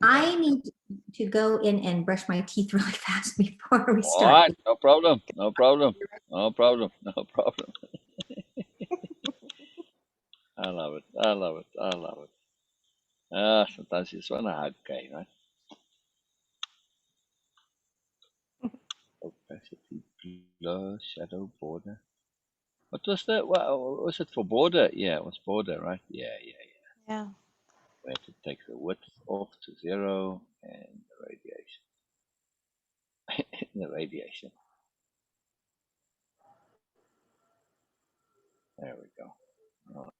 I need to go in and brush my teeth really fast before we All start. right, no problem, no problem, no problem, no problem. I love it, I love it, I love it. Sometimes you just want to hug, okay, right? Opacity, blur, shadow, border. What was that? What was it for border? Yeah, it was border, right? Yeah, yeah, yeah. Yeah. We have to take the width off to 0 and the radiation. The radiation. There we go. Oh,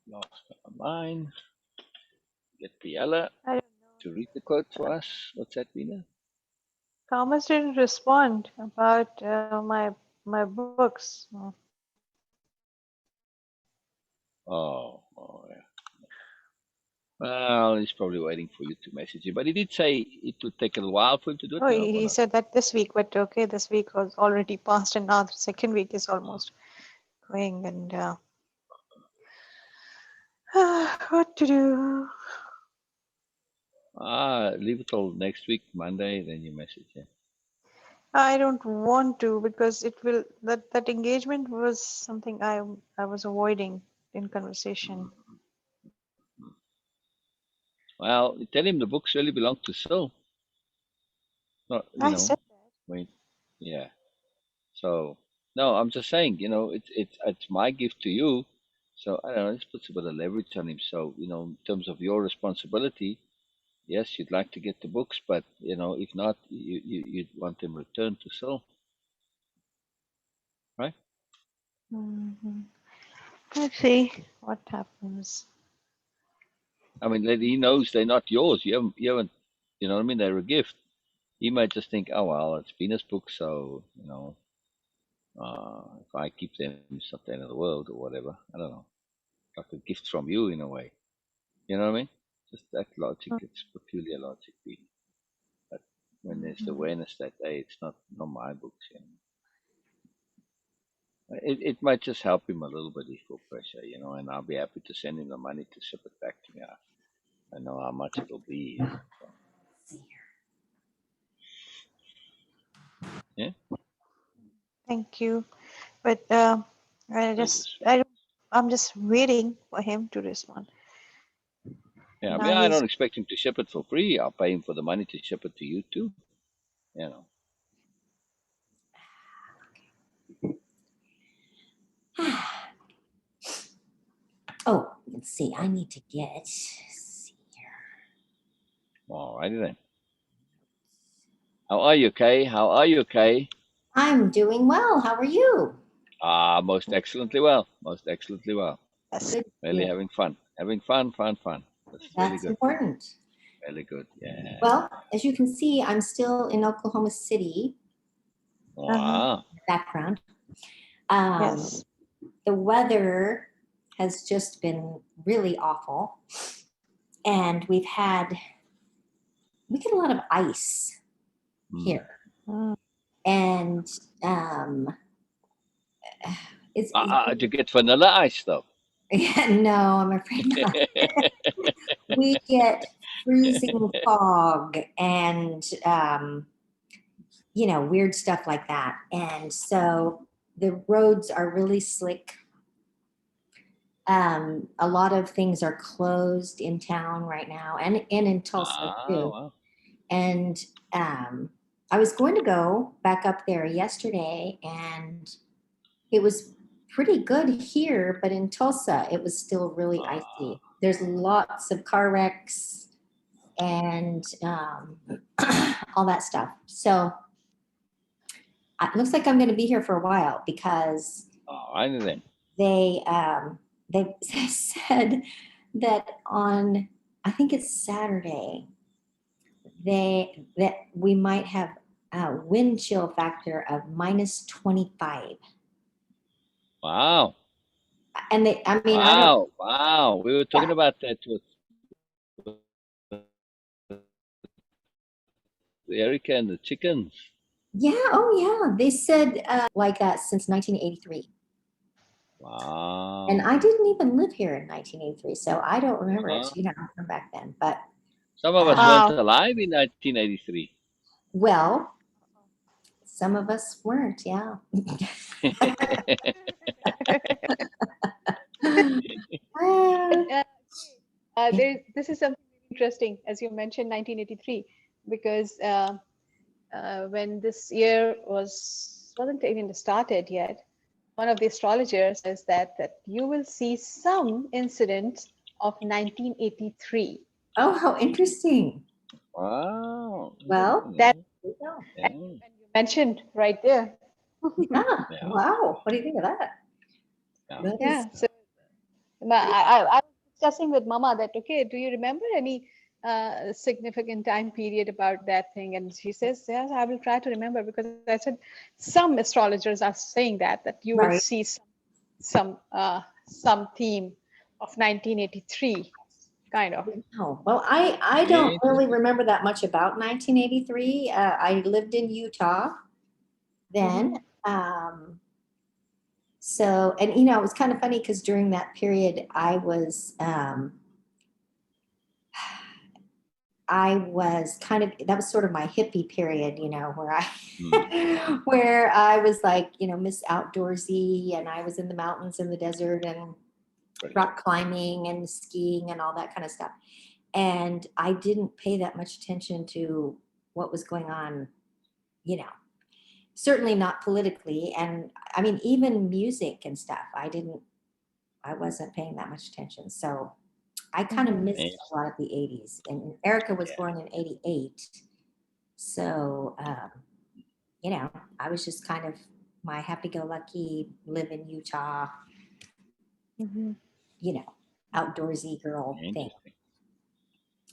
lost our line. Get Piella I don't know. to read the quote for us. What's that, Vina? Thomas didn't respond about my books. Oh, yeah. Well, he's probably waiting for you to message him. But he did say it would take a little while for him to do it, Oh, no? Or he not? said that this week, but okay, this week was already passed, and now the second week is almost going, and what to do? Leave it till next week, Monday, then you message him. I don't want to because it will that engagement was something I was avoiding in conversation. Well, tell him the books really belong to Sil. Not, I said I mean, yeah. So, no, I'm just saying, it's my gift to you. So, I don't know, this puts a bit of leverage on him. So, in terms of your responsibility, yes, you'd like to get the books, but, if not, you'd want them returned to Sil, right? that. Let's see what happens. I mean, that he knows they're not yours. You haven't, you know what I mean? They're a gift. He might just think, oh, well, it's Venus books, so, if I keep them, it's not the end of the world or whatever. I don't know. Like a gift from you in a way. You know what I mean? Just that logic. It's peculiar logic, really. But when there's the awareness that, hey, it's not my books. It might just help him a little bit if for pressure, and I'll be happy to send him the money to ship it back to me. I know how much it'll be. So, yeah. Thank you, but Pleasure. I'm just waiting for him to respond. Yeah, I Now mean, I he's don't expect him to ship it for free. I'll pay him for the money to ship it to you too. You know. Oh, let's see. I need to get. See here. All righty then. How are you, Kay? How are you, Kay? I'm doing well. How are you? Most excellently well. Most excellently well. Good. Really Yeah, having fun. Having fun. That's really that's good. important. Really good. Yeah. Well, as you can see, I'm still in Oklahoma City. Wow. Background. yes. The weather has just been really awful, and we get a lot of ice here, and it's Did you get vanilla ice though? yeah, no, I'm afraid not. We get freezing fog and weird stuff like that, and so the roads are really slick. A lot of things are closed in town right now, and in Tulsa too. Wow. And I was going to go back up there yesterday, and it was pretty good here, but in Tulsa, it was still really icy. There's lots of car wrecks and all that stuff. So it looks like I'm going to be here for a while because All righty then. they said that on, I think it's Saturday, that we might have a wind chill factor of -25. Wow. And I mean, I don't. Wow. We were talking about that with Erica and the chickens. Yeah. Oh, yeah. They said like since 1983. And Wow. I didn't even live here in 1983, so I don't remember it, Wow. from back then. But Some of us uh, weren't Wow. alive in 1983. well, some of us weren't. Yeah. But Uh, this is something interesting, as you mentioned, 1983, because when this year wasn't even started yet, one of the astrologers says that you will see some incidents of 1983. oh, how interesting. Wow. Well, That Yeah. there you go. Yeah. and you mentioned right there. Yeah. Yeah. Wow. What do you think of that? Yeah. That is Yeah. So I was discussing with Mama that, okay, do you remember any significant time period about that thing? And she says, yes, I will try to remember, because I said some astrologers are saying that you will right. see some theme of 1983 kind of. Oh, well, I don't really Interesting. remember that much about 1983. I lived in Utah then. Hmm. Um, so, and it was kind of funny because during that period, I was kind of, that was sort of my hippie period, where Hmm. where I was like, Miss Outdoorsy, and I was in the mountains in the desert and Brilliant. rock climbing and skiing and all that kind of stuff. And I didn't pay that much attention to what was going on, you know, certainly not politically. And I mean, even music and stuff, I wasn't paying that much attention. So I kind of Hmm. missed a lot of the 80s. And Erica was Yeah. born in 88. So, I was just kind of my happy go lucky, live in Utah, Hmm. you know, outdoorsy girl thing. Interesting.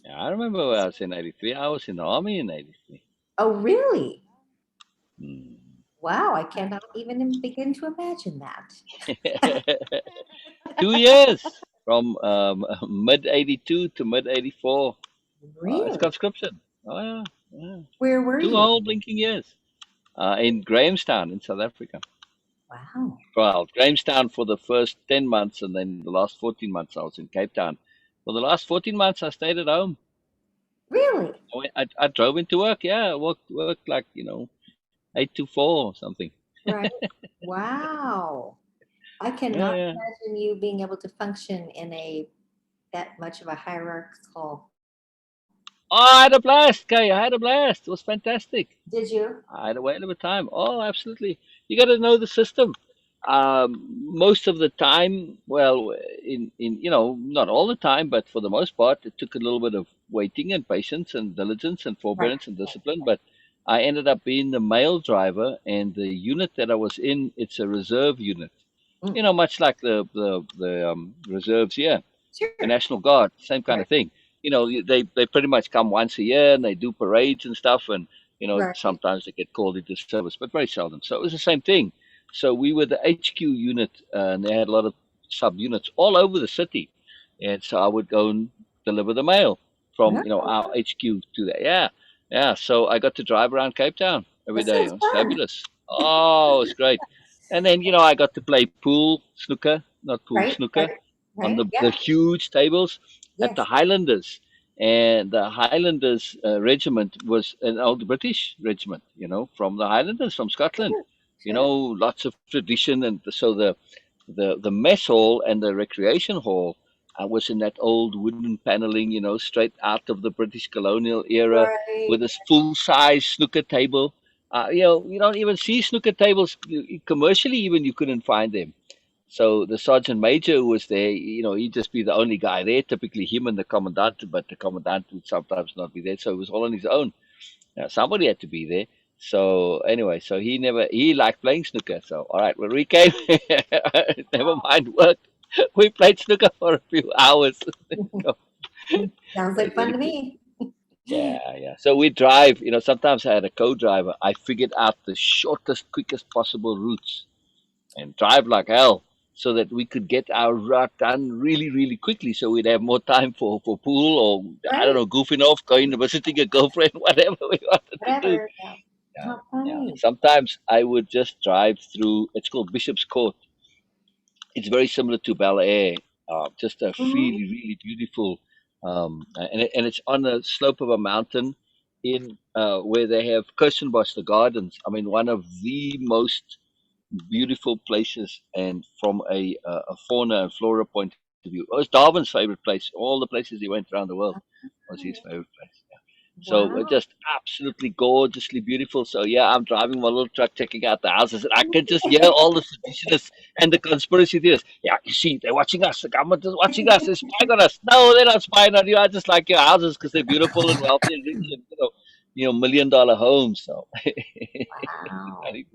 Yeah, I remember when I was in 83. I was in the army in 83. Oh, really? Hmm. Wow, I cannot even begin to imagine that. 2 years from mid 82 to mid 84. It's Really? conscription. Oh, yeah. Yeah. Where were Two you? whole blinking years. In Grahamstown in South Africa. Wow. Well, Grahamstown for the first 10 months, and then the last 14 months I was in Cape Town. For the last 14 months, I stayed at home. Really? I drove into work. Yeah, I worked like, 8 to 4 or something. Right. Wow. I Yeah, cannot yeah. imagine you being able to function in a that much of a hierarchical. Oh, I had a blast, Kay. I had a blast. It was fantastic. Did you? I had a whale of a time. Oh, absolutely. You got to know the system. Most of the time, well, in not all the time, but for the most part, it took a little bit of waiting and patience and diligence and Right. forbearance and discipline. But I ended up being the male driver, and the unit that I was in, it's a reserve unit. Mm, Much like the reserves here, the sure. National Guard, same kind Right. of thing. They pretty much come once a year and they do parades and stuff, and Right. sometimes they get called into service, but very seldom. So it was the same thing. So we were the HQ unit, and they had a lot of sub units all over the city, and so I would go and deliver the mail from Oh, our HQ to there. Yeah, yeah. So I got to drive around Cape Town every that day. sounds It was fun. fabulous. Oh, it was great. And then I got to play pool, snooker, not pool, Right. snooker, Right. on Right. the Yeah. huge tables at the Yes. Highlanders. And the Highlanders regiment was an old British regiment, from the Highlanders, from Scotland. Sure. Sure. Lots of tradition, and so the mess hall and the recreation hall was in that old wooden paneling, straight out of the British colonial era, Right. with this full size snooker table. You don't even see snooker tables commercially. Even you couldn't find them. So the sergeant major who was there, he'd just be the only guy there, typically him and the commandant, but the commandant would sometimes not be there. So he was all on his own. Now, somebody had to be there. So anyway, so he liked playing snooker. So, all right, when we came, never mind work. We played snooker for a few hours. Sounds It was like fun really to good. me. Yeah, yeah. So we drive, sometimes I had a co-driver. I figured out the shortest, quickest possible routes and drive like hell so that we could get our route done really, really quickly so we'd have more time for pool or, I don't Right. know, goofing off, going visiting a girlfriend, whatever we wanted to do. Whatever. Yeah. How Yeah. funny. Sometimes I would just drive through. It's called Bishop's Court. It's very similar to Bel Air. Just a Mhm. really beautiful, and it's on the slope of a mountain in where they have Kirstenbosch, the gardens. I mean, one of the most beautiful places, and from a fauna and flora point of view. It was Darwin's favorite place. All the places he went around the world was his favorite place. Yeah. So Wow. just absolutely gorgeously beautiful. So yeah, I'm driving my little truck, checking out the houses, and I can just hear all the seditionists and the conspiracy theorists. Yeah, you see, they're watching us. The government is watching us. They're spying on us. No, they're not spying on you. I just like your houses because they're beautiful and wealthy and rich and $1 million homes. So Wow. Funny.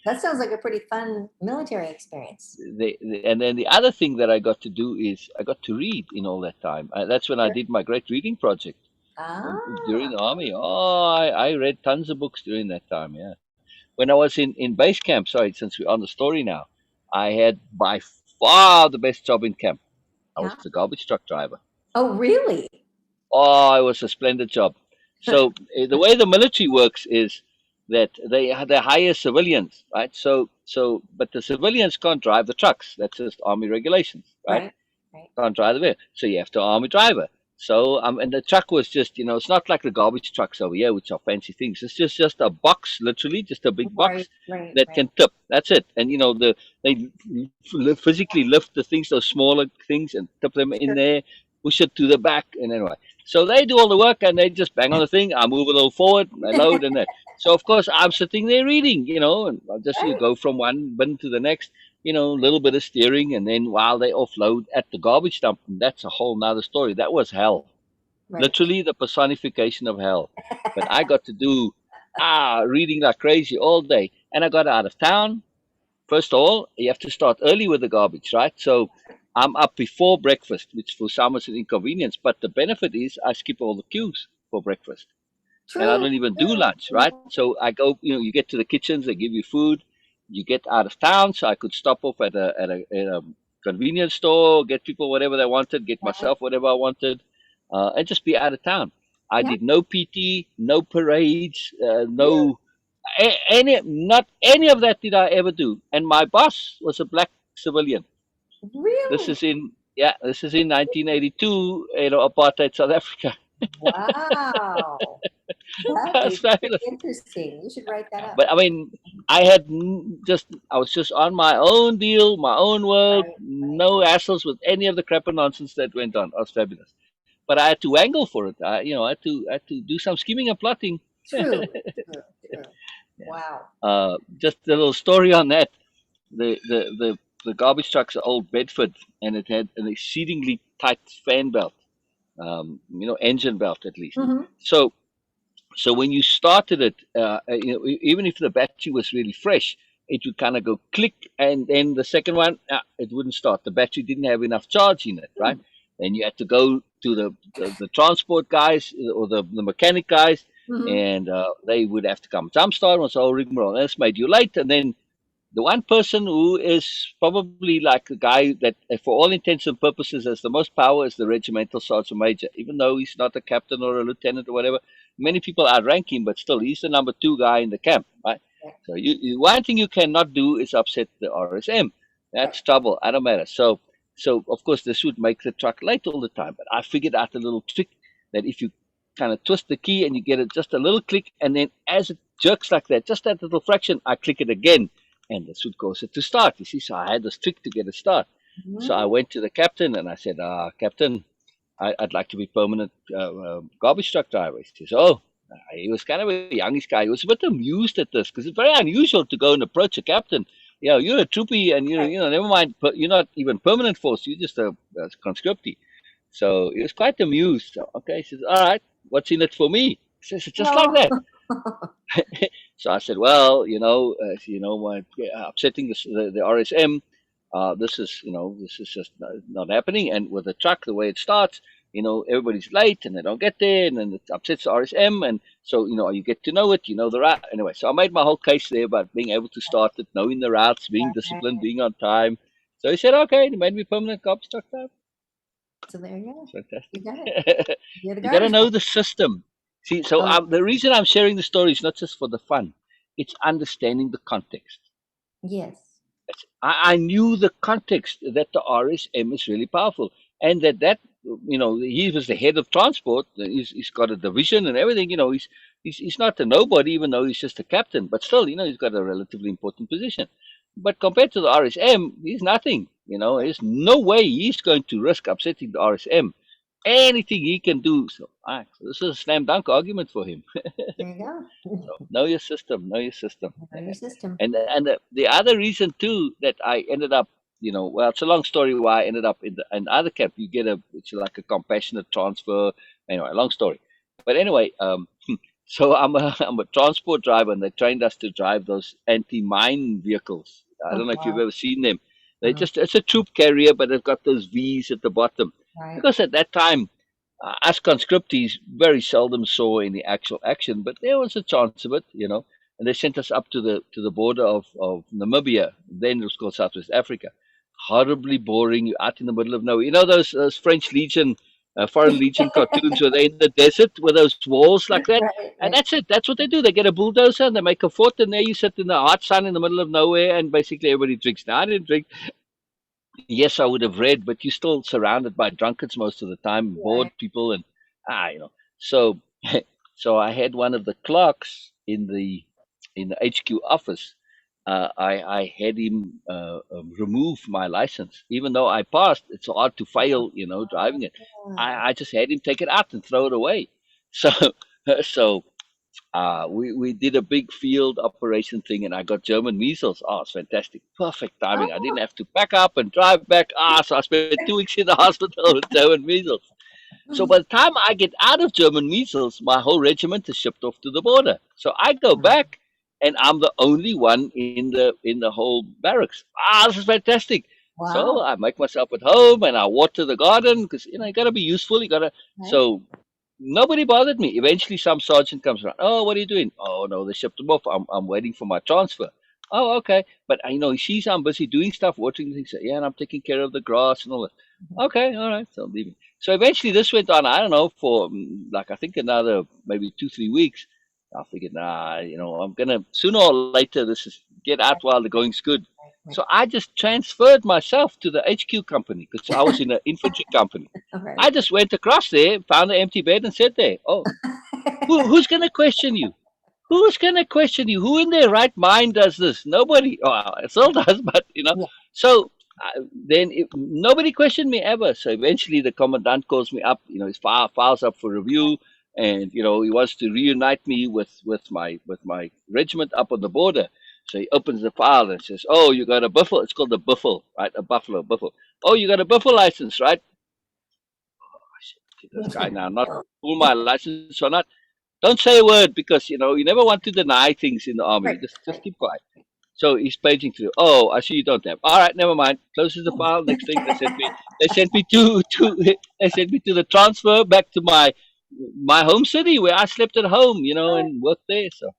That sounds like a pretty fun military experience. And then the other thing that I got to do is I got to read in all that time. That's when I Sure. did my great reading project during Ah, the army. Oh, I read tons of books during that time. Yeah, when I was in base camp. Sorry, since we're on the story now, I had by far the best job in camp. I was yeah. the garbage truck driver. Oh, really? Oh, it was a splendid job. So the way the military works is that they hire civilians, right? But the civilians can't drive the trucks. That's just army regulations, right? Right. Right. Can't drive the vehicle. So you have to army driver. So and the truck was just, it's not like the garbage trucks over here, which are fancy things. It's just a box, literally, just a big Right. box Right. that Right. can tip. That's it. And they physically lift the things, those smaller things, and tip them in Sure. there, push it to the back, and anyway. So they do all the work, and they just bang on the thing. I move a little forward, I load, and that. So of course I'm sitting there reading, and I'll just Right. go from one bin to the next, a little bit of steering, and then while they offload at the garbage dump, and that's a whole nother story. That was hell, Right. literally the personification of hell. But I got to do reading like crazy all day, and I got out of town. First of all, you have to start early with the garbage, right? So I'm up before breakfast, which for some is an inconvenience, but the benefit is I skip all the queues for breakfast, and I True. don't even do True. lunch, right? So I go, you get to the kitchens, they give you food, you get out of town, so I could stop off at a convenience store, get people whatever they wanted, get Right. myself whatever I wanted, and just be out of town. I Yeah. did no PT, no parades, Really. not any of that did I ever do. And my boss was a black civilian. This Really. is in yeah, this is in 1982, apartheid South Africa. Wow. That That's is pretty fabulous. interesting. You should write that up. But I mean, I was just on my own deal, my own world, Right. Right. no hassles with any of the crap and nonsense that went on. I was fabulous. But I had to wangle for it. I had to do some scheming and plotting. True. True. True. Wow. Just a little story on that. The garbage truck's an old Bedford, and it had an exceedingly tight fan belt, engine belt at least. Hmm. So when you started it, even if the battery was really fresh, it would kind of go click, and then the second one, it wouldn't start. The battery didn't have enough charge in it, right? Then you had to go to the transport guys or the mechanic guys, Hmm. and they would have to come jumpstart once the whole rigmarole. And this made you late, and then the one person who is probably like the guy that, for all intents and purposes, has the most power is the regimental sergeant major, even though he's not a captain or a lieutenant or whatever. Many people outrank him, but still, he's the number two guy in the camp, right? Right. So one thing you cannot do is upset the RSM. Right. That's trouble. I don't matter. So of course, this would make the truck late all the time. But I figured out a little trick that if you kind of twist the key and you get it just a little click, and then as it jerks like that, just that little fraction, I click it again, and this would cause it to start. You see, so I had this trick to get it start. So I Mhm. went to the captain and I said, Captain, I'd like to be permanent garbage truck driver. He says, oh, he was kind of a youngish guy. He was a bit amused at this because it's very unusual to go and approach a captain. You're a troopy, and Right. never mind, you're not even permanent force. You're just a conscriptee. So he was quite amused. So, okay, he says, all right, what's in it for me? He says, it's just like No. that. So I said, well, my upsetting the RSM. This is just not happening. And with the truck, the way it starts, everybody's late and they don't get there, and then it upsets the RSM. And so, you get to know it, the route. Anyway, so I made my whole case there about being able to start it, knowing the routes, being disciplined, being on time. So he said, okay, he made me permanent garbage truck driver. So there you go. Fantastic. You got it. You're the You got to garbage know man. the system. See, so Oh, the reason I'm sharing the story is not just for the fun; it's understanding the context. yes. I knew the context that the RSM is really powerful, and that he was the head of transport. He's got a division and everything. He's not a nobody, even though he's just a captain. But still, he's got a relatively important position. But compared to the RSM, he's nothing. There's no way he's going to risk upsetting the RSM. Anything he can do. So this is a slam dunk argument for him. There you go. Know your system. Know your system. Know your system. And the other reason too that I ended up, well, it's a long story why I ended up in the other camp. It's like a compassionate transfer. Anyway, long story. But anyway, so I'm a transport driver, and they trained us to drive those anti-mine vehicles. I Oh, don't know if you've wow. ever seen them. Uh, It's a troop carrier, but they've got those V's at the bottom. right. Because at that time, us conscriptees very seldom saw any actual action, but there was a chance of it. And they sent us up to the border of Namibia. Then it was called Southwest Africa. Horribly boring. You're out in the middle of nowhere. Those French Legion, Foreign Legion cartoons where they're in the desert with those walls like that. Right, And right. that's it. That's what they do. They get a bulldozer and they make a fort, and there you sit in the hot sun in the middle of nowhere, and basically everybody drinks. Now I didn't drink. Yes, I would have read, but you're still surrounded by drunkards most of the time, bored Right. people, and So, so I had one of the clerks in the HQ office. I had him remove my license, even though I passed. It's hard to fail, driving it. Ah, I just had him take it out and throw it away. So, so we did a big field operation thing, and I got German measles. Oh, it's fantastic. Perfect timing. I oh, didn't have to pack up and drive back. So I spent 2 weeks in the hospital with German measles. So by the time I get out of German measles, my whole regiment is shipped off to the border. So I go back, and I'm the only one in the whole barracks. This is fantastic. So wow. I make myself at home, and I water the garden because you got to be useful. You got to. Right. So nobody bothered me. Eventually, some sergeant comes around. Oh, what are you doing? Oh no, they shipped him off. I'm waiting for my transfer. Oh, okay. But he sees I'm busy doing stuff, watering things. Yeah, and I'm taking care of the grass and all that. Mhm. Okay, all right. So I'm leaving. So eventually, this went on. I don't know for like I think another maybe 2-3 weeks. I figured, I'm gonna sooner or later. This is get out while the going's good. Right, So I just transferred myself to the HQ company because I was in an infantry company. right. I just went across there, found an empty bed, and sat there. Oh, who's going to question you? Who's going to question you? Who in their right mind does this? Nobody. Oh, it still does, but Yeah. So then nobody questioned me ever. So eventually the commandant calls me up. His files up for review, and he wants to reunite me with my regiment up on the border. So he opens the file and says, "Oh, you got a buffalo. It's called a buffalo, right? A buffalo, buffalo. Oh, you got a buffalo license, right? This guy now, not pull my license or not. Don't say a word because you never want to deny things in the army. Right, Just right. keep quiet. So he's paging through. Oh, I see you don't have. All right, never mind. Closes the file. Next thing they sent me to they sent me to the transfer back to my home city where I slept at home, Oh, and worked there. So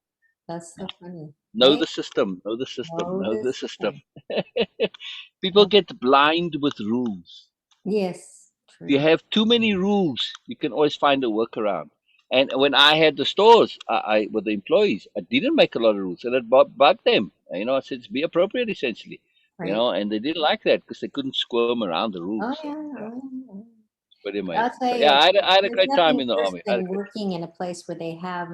that's so funny, know right? the system, know the system, Oh, know the this system. thing. People get blind with rules. Yes, If you true. have too many rules, you can always find a workaround. And when I had the stores, I with the employees, I didn't make a lot of rules, and it bugged them. I said be appropriate essentially, Right. and they didn't like that because they couldn't squirm around the rules. Oh, So yeah. yeah, Oh, yeah. it's pretty I'll amazing. tell So you, yeah, I had a there's great time nothing in the worse army. I had a than great working in a place where they have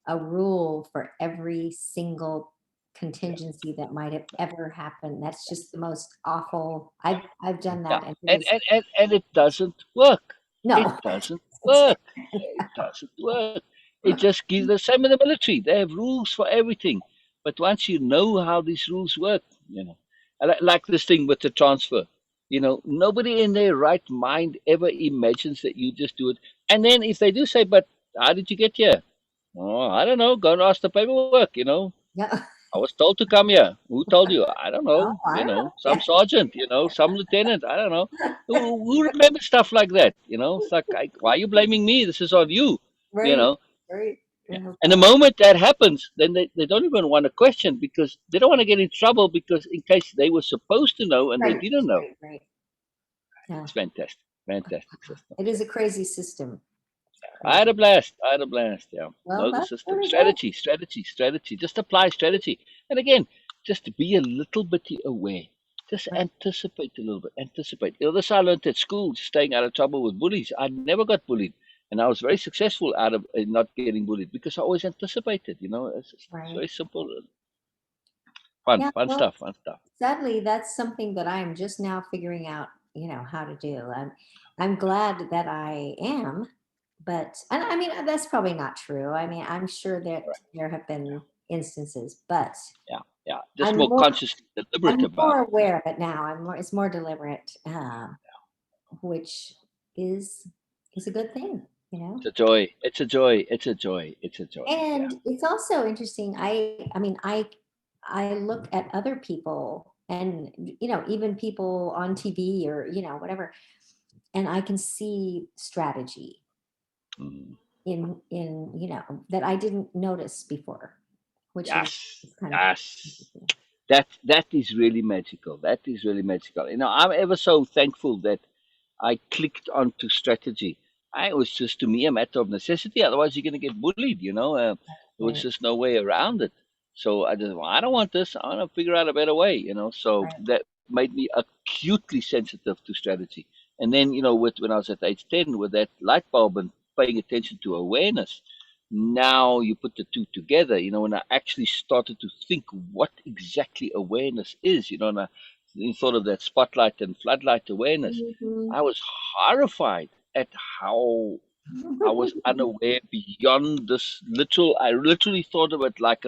a rule for every single yeah, contingency that might have ever happened. That's just the most awful. I've done yeah, that, and it and is and and, and it doesn't work. It no. doesn't work. It doesn't work. It just gives the same in the military. They have rules for everything. But once you know how these rules work, like this thing with the transfer, nobody in their right mind ever imagines that you just do it. And then if they do say, but how did you get here? Oh, I don't know. Go and ask the paperwork. Yeah. I was told to come here. Who told you? I don't Oh, know. I don't know. Some sergeant, some lieutenant. I don't know. Who remembers stuff like that? It's like, why are you blaming me? This is on you. You Right. know. Right. Yeah. Oh, And the God. moment that happens, then they don't even want to question because they don't want to get in trouble because in case they were supposed to know and they Right. didn't know. Right. Right. Yeah. It's fantastic. Fantastic system. It is a crazy system. I had Crazy. a blast. I had a blast. Yeah. Well, Know the that's system. really good. Strategy. Just apply strategy. And again, just be a little bit aware. Just Right. anticipate a little bit. Anticipate. You know, this I learned at school, staying out of trouble with bullies. I never got bullied. And I was very successful out of not getting bullied because I always anticipated. You know, it's Right. very simple. Yeah. Fun Well, stuff. Fun stuff. sadly, that's something that I'm just now figuring out, how to do. I'm glad that I am, but and I mean that's probably not true. I mean, I'm sure that Right. there have been instances, but Yeah. Yeah. Just I'm more more consciously deliberate I'm about more it. Yeah. aware of it now. It's more deliberate, which is is a good thing, you know. It's a joy. It's a joy. It's a joy. It's a joy. Yeah. And it's also interesting. I mean, I look at other people and even people on TV or whatever, and I can see strategy Mm. in that I didn't notice before, which Yes. is kind of Yes. interesting. That is really magical. That is really magical. You know, I'm ever so thankful that I clicked onto strategy. It was just to me a matter of necessity. Otherwise, you're going to get bullied. You know, there was Right, just no way around it. So I just, well, I don't want this. I want to figure out a better way. You know, so right. that made me acutely sensitive to strategy. And then, you know, with when I was at age 10, with that light bulb and paying attention to awareness, now you put the two together. You know, when I actually started to think what exactly awareness is, you know, and I thought of that spotlight and floodlight awareness, Mhm. I was horrified at how I was unaware beyond this literal. I literally thought of it like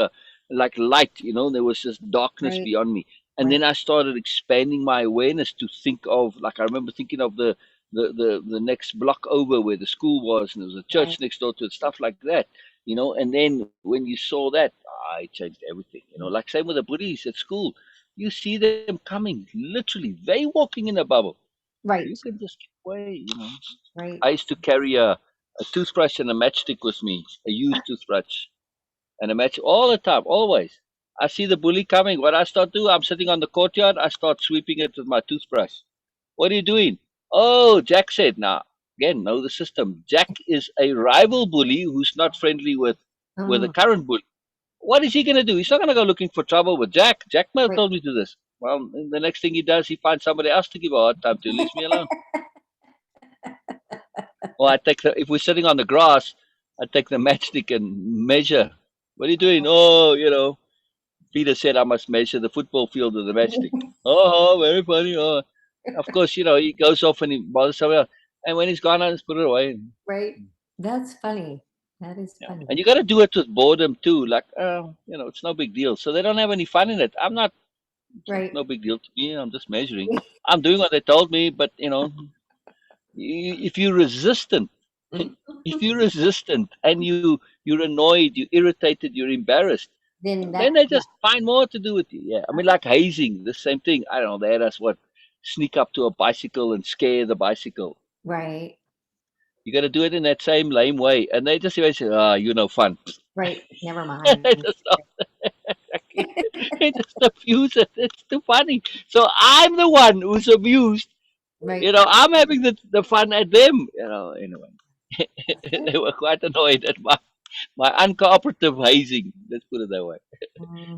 light. You know, there was just darkness Right, beyond me, and right, then I started expanding my awareness to think of, like, I remember thinking of the next block over where the school was, and there was a right. church next door to it, stuff like that. You know, and then when you saw that, it changed everything. You know, like same with the bullies at school. You see them coming, literally, they walking in a bubble. You Right, can just get away. You know. right. I used to carry a toothbrush and a matchstick with me, a used toothbrush and a match all the time, always. I see the bully coming. What I start do, I'm sitting on the courtyard. I start sweeping it with my toothbrush. What are you doing? Oh, Jack said. Now again, know the system. Jack is a rival bully who's not friendly with the Mm, current bully. What is he going to do? He's not going to go looking for trouble with Jack. Jack might have right. told me to do this. Well, the next thing he does, he finds somebody else to give a hard time to. Leaves me alone. Or I take the if we're sitting on the grass, I take the matchstick and measure. What are you doing? Oh, you know, Peter said I must measure the football field with the matchstick. Oh, very funny. Oh, of course, you know, he goes off and he bothers somebody else. And when he's gone, I just put it away. Right. That's funny. That is Yeah. funny. And you got to do it with boredom too. Like, you know, it's no big deal. So they don't have any fun in it. I'm not. It's Right. no big deal to me. I'm just measuring. I'm doing what they told me, but you know, if you're resistant, if you're resistant and you're annoyed, you're irritated, you're embarrassed, Then that, then they yeah, just find more to do with you. Yeah, I mean, like hazing, the same thing. I don't know. They had us what, sneak up to a bicycle and scare the bicycle. right, You got to do it in that same lame way, and they just eventually, ah, you know, fun. right. Never mind. they just they just abuse it. It's too funny. So I'm the one who's amused. You Right. know, I'm having the fun at them. You know, anyway, Good. they were quite annoyed at my uncooperative hazing. Let's put it that way.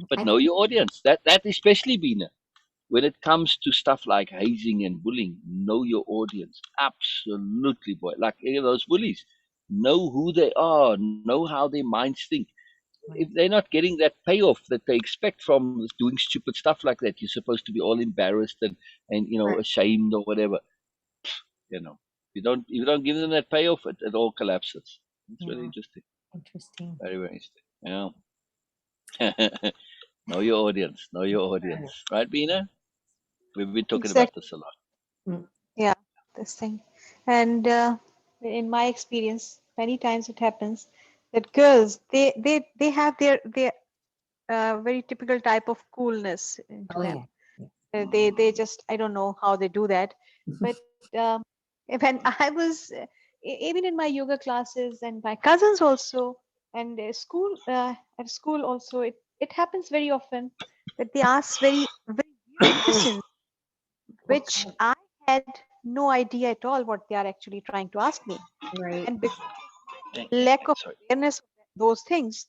But I know think your audience. That especially, Bina, when it comes to stuff like hazing and bullying, know your audience. Absolutely, boy. Like those bullies, know who they are, know how their minds think. If right. they're not getting that payoff that they expect from doing stupid stuff like that, you're supposed to be all embarrassed and you know Right. ashamed or whatever. You know, if you don't give them that payoff, it all collapses. It's really Yeah. interesting. Interesting. Very very interesting. Yeah. Know your audience. Know your Right. audience. Right, Bina? We've been talking about Exactly. this a lot. Mm, Yeah, this thing. And in my experience, many times it happens that girls they have their very typical type of coolness into oh them. yeah. Yeah. They just I don't know how they do that, but when I was even in my yoga classes and my cousins also, and at school also, it happens very often that they ask very weird questions What which kind I had no idea at all what they are actually trying to ask me. right. And because lack of Sorry. awareness of those things,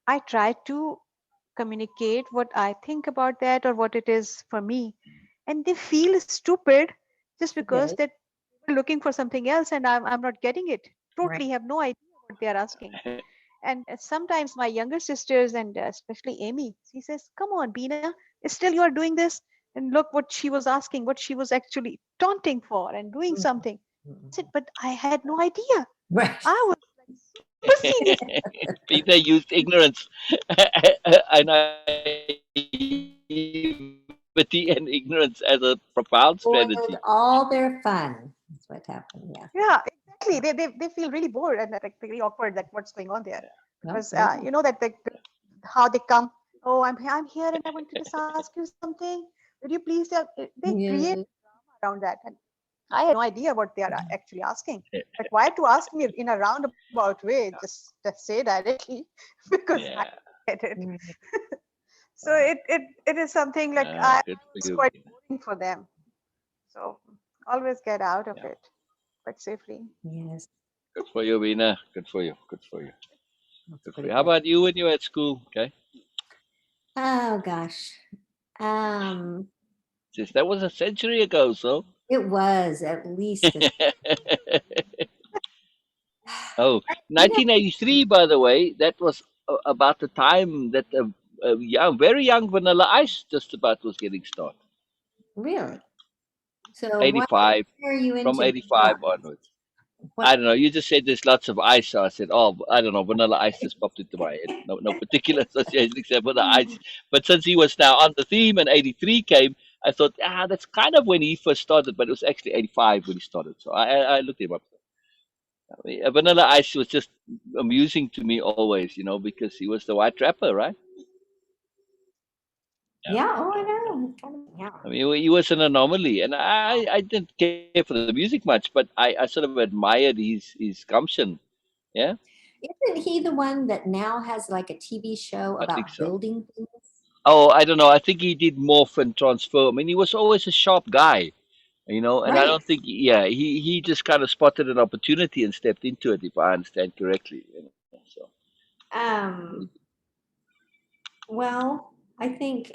I try to communicate what I think about that or what it is for me. And they feel stupid just because Really? that they're looking for something else and I'm not getting it. Right. Totally have no idea what they are asking. And sometimes my younger sisters and especially Amy, she says, "Come on, Beena, still you are doing this? And look what she was asking, what she was actually taunting for and doing Mm, something." I said, mm, "But I had no idea. right. I was like super serious." Peter used ignorance and naivety and ignorance as a profound Spoiled strategy. all their fun. That's what happened. Yeah. Yeah, exactly. They feel really bored and like really awkward that what's going on there No, because yeah. you know that how they come. Oh, I'm here and I want to just ask you something. Would you please tell? They create Yeah. around that, and I had no idea what they are actually asking. Like, why to ask me in a roundabout way? Just say directly because I Yeah. get it. Mm, So it is something like I Good for it's you. quite boring for them. So always get out of Yeah. it quite safely. yes. Good for you, Vina. Good for you. Good for you. That's Good for pretty you. How good. about you when you were at school? Okay. Oh gosh. Um, Since that was a century ago, so. it was at least a, Oh, you know, 1983, by the way, that was about the time that very young Vanilla Ice just about was getting started. really. So what 85, are you from into? 85 onwards. I What? don't know. You just said there's lots of ice, so I said, oh, I don't know. Vanilla Ice just popped into my head. No, no particular association except for the ice. But since he was now on the theme and 83 came, I thought, that's kind of when he first started, but it was actually 85 when he started. So I looked him up. Vanilla Ice was just amusing to me always, because he was the white rapper, right? Yeah, Yeah. Oh, I yeah, yeah. know. It's kind of, yeah. I mean, he was an anomaly, and I didn't care for the music much, but I sort of admired his gumption. Yeah, Isn't he the one that now has like a TV show I think about so. building things? Oh, I don't know. I think he did morph and transfer. I mean, he was always a sharp guy, and I Right. don't think, yeah, he just kind of spotted an opportunity and stepped into it, if I understand correctly. So, Um, well, I think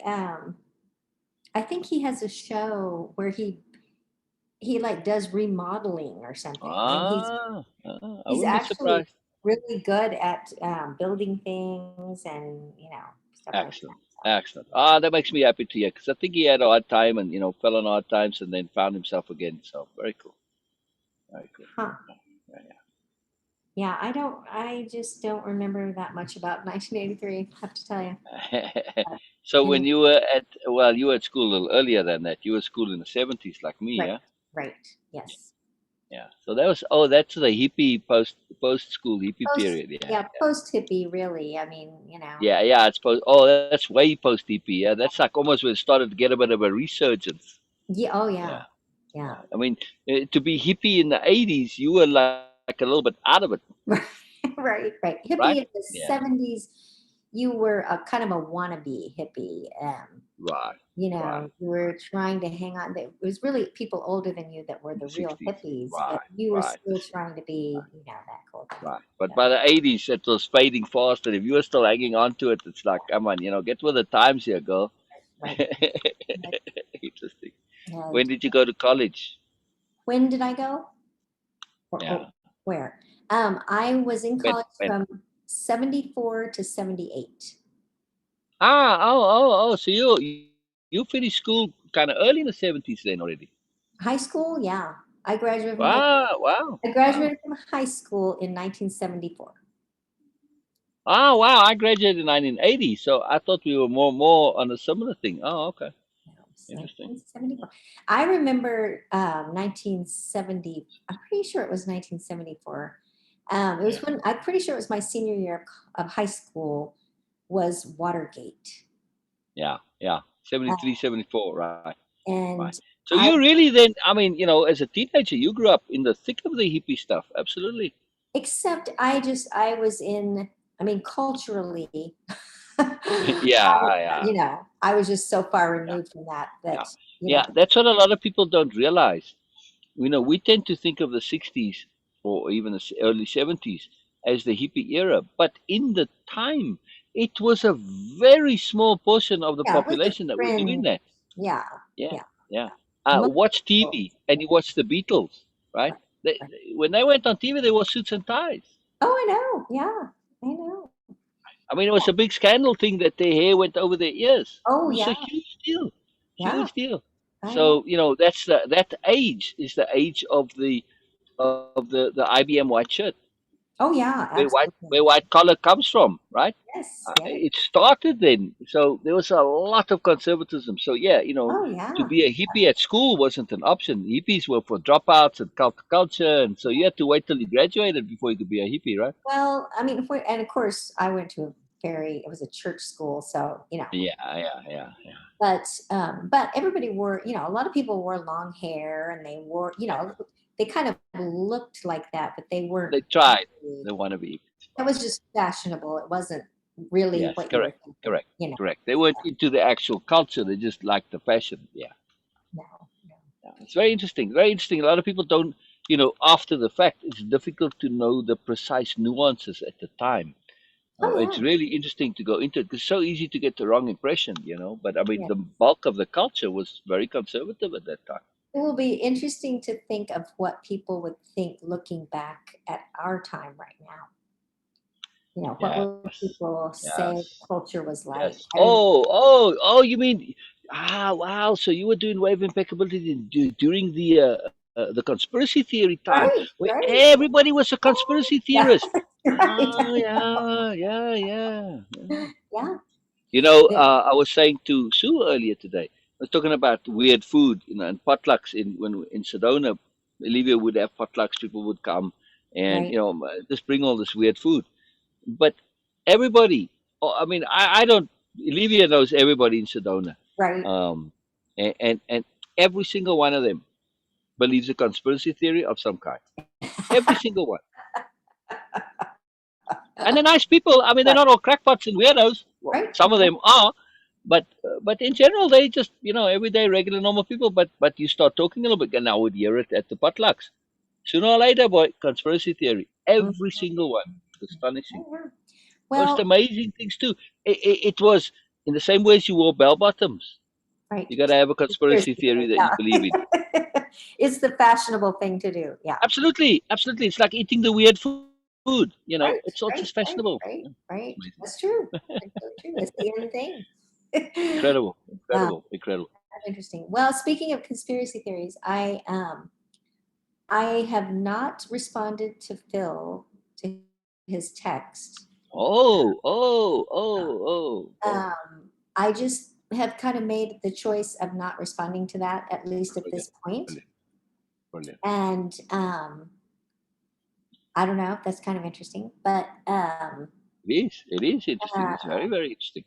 he has a show where he like does remodeling or something, and I he's wouldn't be actually surprised. really good at building things and stuff like Excellent. that. Excellent. That makes me happy to hear because I think he had a hard time and, fell on hard times and then found himself again. So very cool. Very cool. Huh. Yeah, Yeah, I just don't remember that much about 1983, I have to tell you. yeah. So when And you were you were at school a little earlier than that. You were at school in the 70s like me, right, yeah? right, yes. Yeah. So that's the hippie post school hippie Post, period. Yeah. yeah, post hippie, really. I mean, Yeah, yeah, it's that's way post hippie. Yeah, that's like almost when it started to get a bit of a resurgence. yeah, oh Yeah. yeah, yeah. Yeah. I mean, to be hippie in the 80s, you were like a little bit out of it, Right, right. right? Hippie in the Yeah. 70s, you were a kind of a wannabe hippie. Right. Right. You were Right. trying to hang on. It was really people older than you that were In the the real 60s. hippies, but Right. you were Right. still trying to be, that culture. Right. But So, by the 80s, it was fading fast. And if you were still hanging on to it, it's like, come on, get with the times here, girl. right. Right. Interesting. When And did you go to college? when did I go? Yeah. Where? I was in When? college When? from 74 to 78. Oh. So you finished school kind of early in the 70s then already. High school, yeah. I graduated from high Wow. Wow. I Wow. graduated from high school in 1974. Oh wow! I graduated in 1980, so I thought we were more on a similar thing. Oh, okay, No, it's interesting. 1974. I remember 1970. I'm pretty sure it was 1974. It was Yeah, when I'm pretty sure it was my senior year of high school. Was Watergate, yeah. uh, 73, 74, right, right. and So I you really then, I mean, as a teenager, you grew up in the thick of the hippie stuff. Absolutely. except I was in. I mean, culturally, Yeah, yeah, I was just so far yeah, removed from that yeah, that you yeah. know. That's what a lot of people don't realize. We tend to think of the 60s or even the early 70s as the hippie era, but in the time, it was a very small portion of the Yeah, it was a population that were doing fringe. that. Yeah, Yeah, yeah. yeah. Most Watch people. TV and you watch the Beatles, right? Right, right. When they went on TV, they wore suits and ties. Oh, I know. Yeah, I know. I mean, it was a big scandal thing that their hair went over their ears. It Oh, was a yeah, huge deal, yeah. huge deal. I know. So that's that age is the age of the IBM white shirt, Oh, yeah, where absolutely. white collar comes from, right? Yes, yes. It started then. So there was a lot of conservatism. So yeah, Oh, to yeah. be a hippie at school wasn't an option. Hippies were for dropouts and culture, and so you had to wait till you graduated before you could be a hippie, right? Well, I mean, and of course, I went to it was a church school, so, Yeah, yeah, yeah. but everybody wore, a lot of people wore long hair and they wore, they kind of looked like that, but they weren't They tried. really, They want to be. that was just fashionable. It wasn't really Yes, what you were correct, thinking, correct, correct. They weren't into the actual culture. They just liked the fashion. Yeah, no, no. yeah. It's very interesting. Very interesting. A lot of people don't, after the fact, it's difficult to know the precise nuances at the time. Oh, It's yeah. really interesting to go into it because it's so easy to get the wrong impression. But I mean, Yeah. the bulk of the culture was very conservative at that time. It will be interesting to think of what people would think looking back at our time right now. What will Yes, people say yes, culture was like? yes. I don't know. Oh, you mean, wow. So you were doing wave impeccability during the conspiracy theory time Right, where right. everybody was a conspiracy Yeah, theorist. right. Oh, yeah. Yeah. The- I was saying to Sue earlier today, I was talking about weird food, and potlucks in Sedona. Olivia would have potlucks, people would come and, Right, just bring all this weird food. But everybody, I mean, I don't, Olivia knows everybody in Sedona. right. Um, and every single one of them believes a conspiracy theory of some kind. Every single one. And they're nice people. I mean, they're Right, not all crackpots and weirdos. Well, right. some of them are, but in general, they just everyday regular normal people. But you start talking a little bit, and I would hear it at the potlucks. Sooner or later, boy, conspiracy theory. Mhm. Every single one. Astonishing. Oh, yeah. Most Well, amazing things too. It was in the same way as you wore bell bottoms. right. You got to have a conspiracy Conspiracy theory theory, that you believe in. yeah. It's the fashionable thing to do. Yeah. Absolutely, absolutely. It's like eating the weird food. It's all Right, just right, fashionable. right, Yeah, right, right. amazing. That's true. That's so true. It's the end thing. Incredible, um, incredible, incredible. that's interesting. Well, speaking of conspiracy theories, I have not responded to Phil to his text. Oh. I just have kind of made the choice of not responding to that, at least at Brilliant, this point. brilliant, brilliant. And I don't know. That's kind of interesting. But It is interesting. uh, It's very, very interesting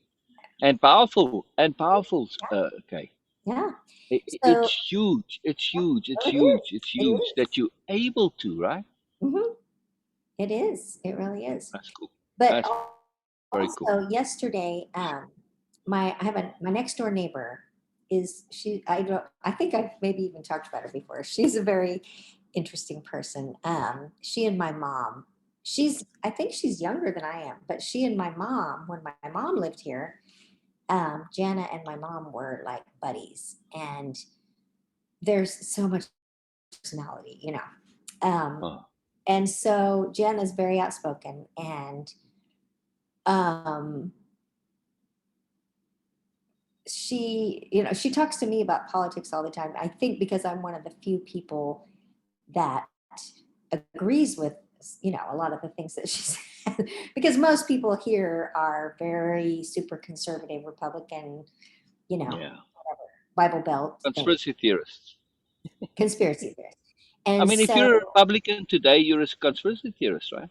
and powerful and powerful. Okay, yeah. it's So huge. It's huge. It's oh, it is. huge. It's It huge is. that you're able to, right? Hmm. It is. It really is. That's cool. But That's very cool. also yesterday, my next door neighbor I think I've maybe even talked about her before. She's a very interesting person. She and my mom, I think she's younger than I am, but she and my mom, when my mom lived here, Jana and my mom were like buddies, and there's so much personality. Um, Uh, and so Jana's very outspoken, and um, she talks to me about politics all the time. I think because I'm one of the few people that agrees with a lot of the things that she said, because most people here are very super conservative Republican, yeah. Bible Belt thing, Conspiracy theorists. conspiracy theories. I And mean, if so, you're a Republican today, you're a conspiracy theorist, right?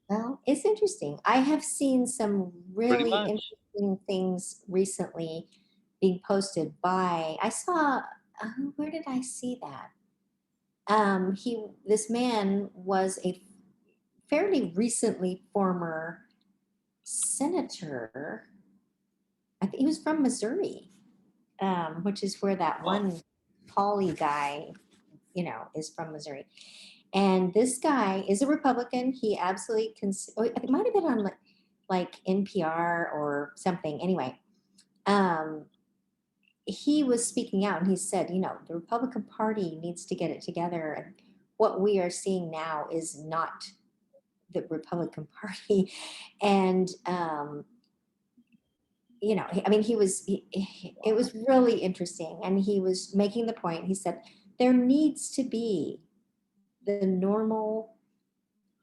well, it's interesting. I have seen some Pretty really much. interesting things recently being posted by, I saw, where did I see that? This man was a fairly recently former senator. I think he was from Missouri, which is where that Oh, one Pauly guy, is from Missouri. And this guy is a Republican. He absolutely it might have been on like NPR or something. Anyway, he was speaking out and he said, the Republican Party needs to get it together. And what we are seeing now is not the Republican Party. And, I mean, it was really interesting. And he was making the point. He said, there needs to be the normal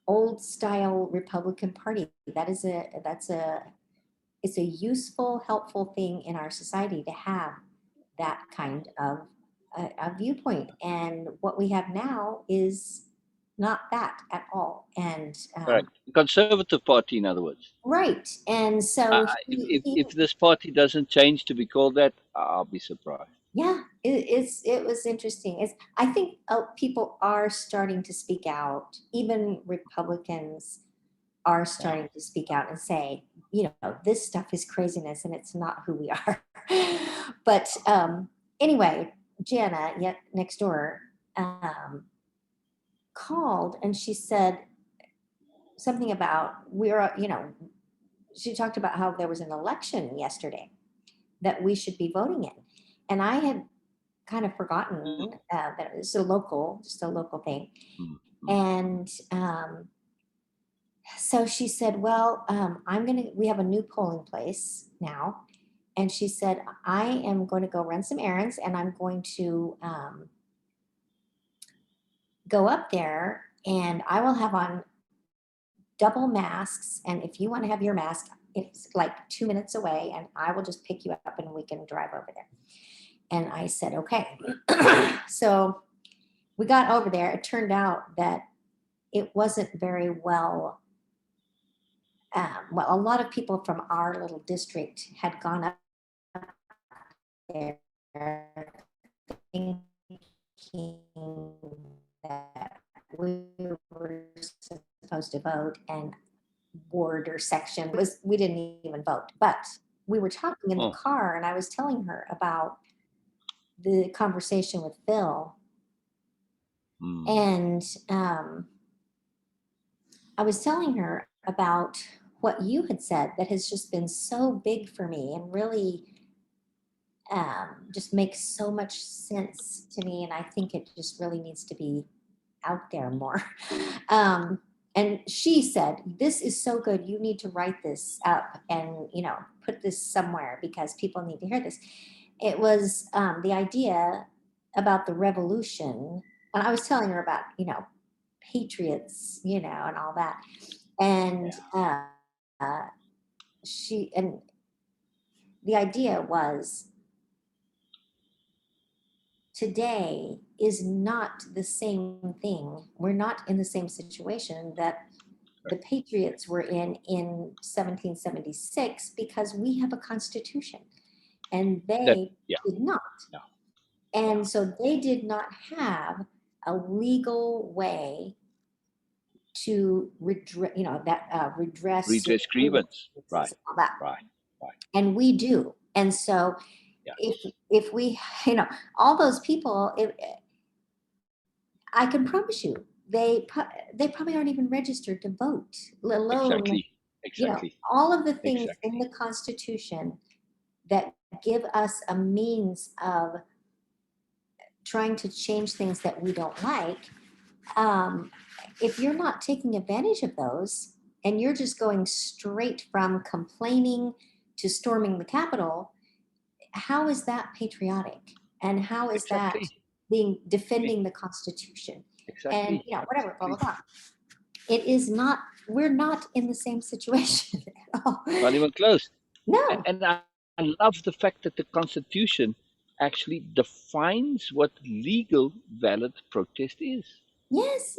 old style Republican Party. It's a useful, helpful thing in our society to have that kind of a viewpoint. And what we have now is not that at all. And Correct. Conservative Party, in other words. right. And so If this party doesn't change to be called that, I'll be surprised. yeah, it was interesting. I think people are starting to speak out. Even Republicans are starting to speak out and say, this stuff is craziness and it's not who we are. But anyway, Jana, yet next door, called and she said something about she talked about how there was an election yesterday that we should be voting in. And I had kind of forgotten that it was just a local thing. And so she said, well, we have a new polling place now. And she said, I am going to go run some errands and I'm going to go up there and I will have on double masks. And if you want to have your mask, it's like 2 minutes away and I will just pick you up and we can drive over there. And I said, okay. So we got over there. It turned out that it wasn't very well. A lot of people from our little district had gone up there thinking that we were supposed to vote and ward or section we didn't even vote, but we were talking in the car and I was telling her about the conversation with Phil. And I was telling her about what you had said that has just been so big for me and really just makes so much sense to me. And I think it just really needs to be out there more. And she said, this is so good. You need to write this up and, put this somewhere because people need to hear this. It was the idea about the revolution. And I was telling her about, patriots, and all that. And the idea was today is not the same thing. We're not in the same situation that the patriots were in 1776 because we have a constitution and they did not. No. And so they did not have a legal way to redress grievance. Right. All that. Right. And we do. And so if we, all those people, I can promise you, they probably aren't even registered to vote, let alone exactly. All of the things in the Constitution that give us a means of trying to change things that we don't like. If you're not taking advantage of those and you're just going straight from complaining to storming the Capitol, how is that patriotic? And how is that defending the Constitution? And whatever, blah, blah, blah. It is not, we're not in the same situation at all. Not even close. No. And I love the fact that the Constitution actually defines what legal valid protest is. Yes.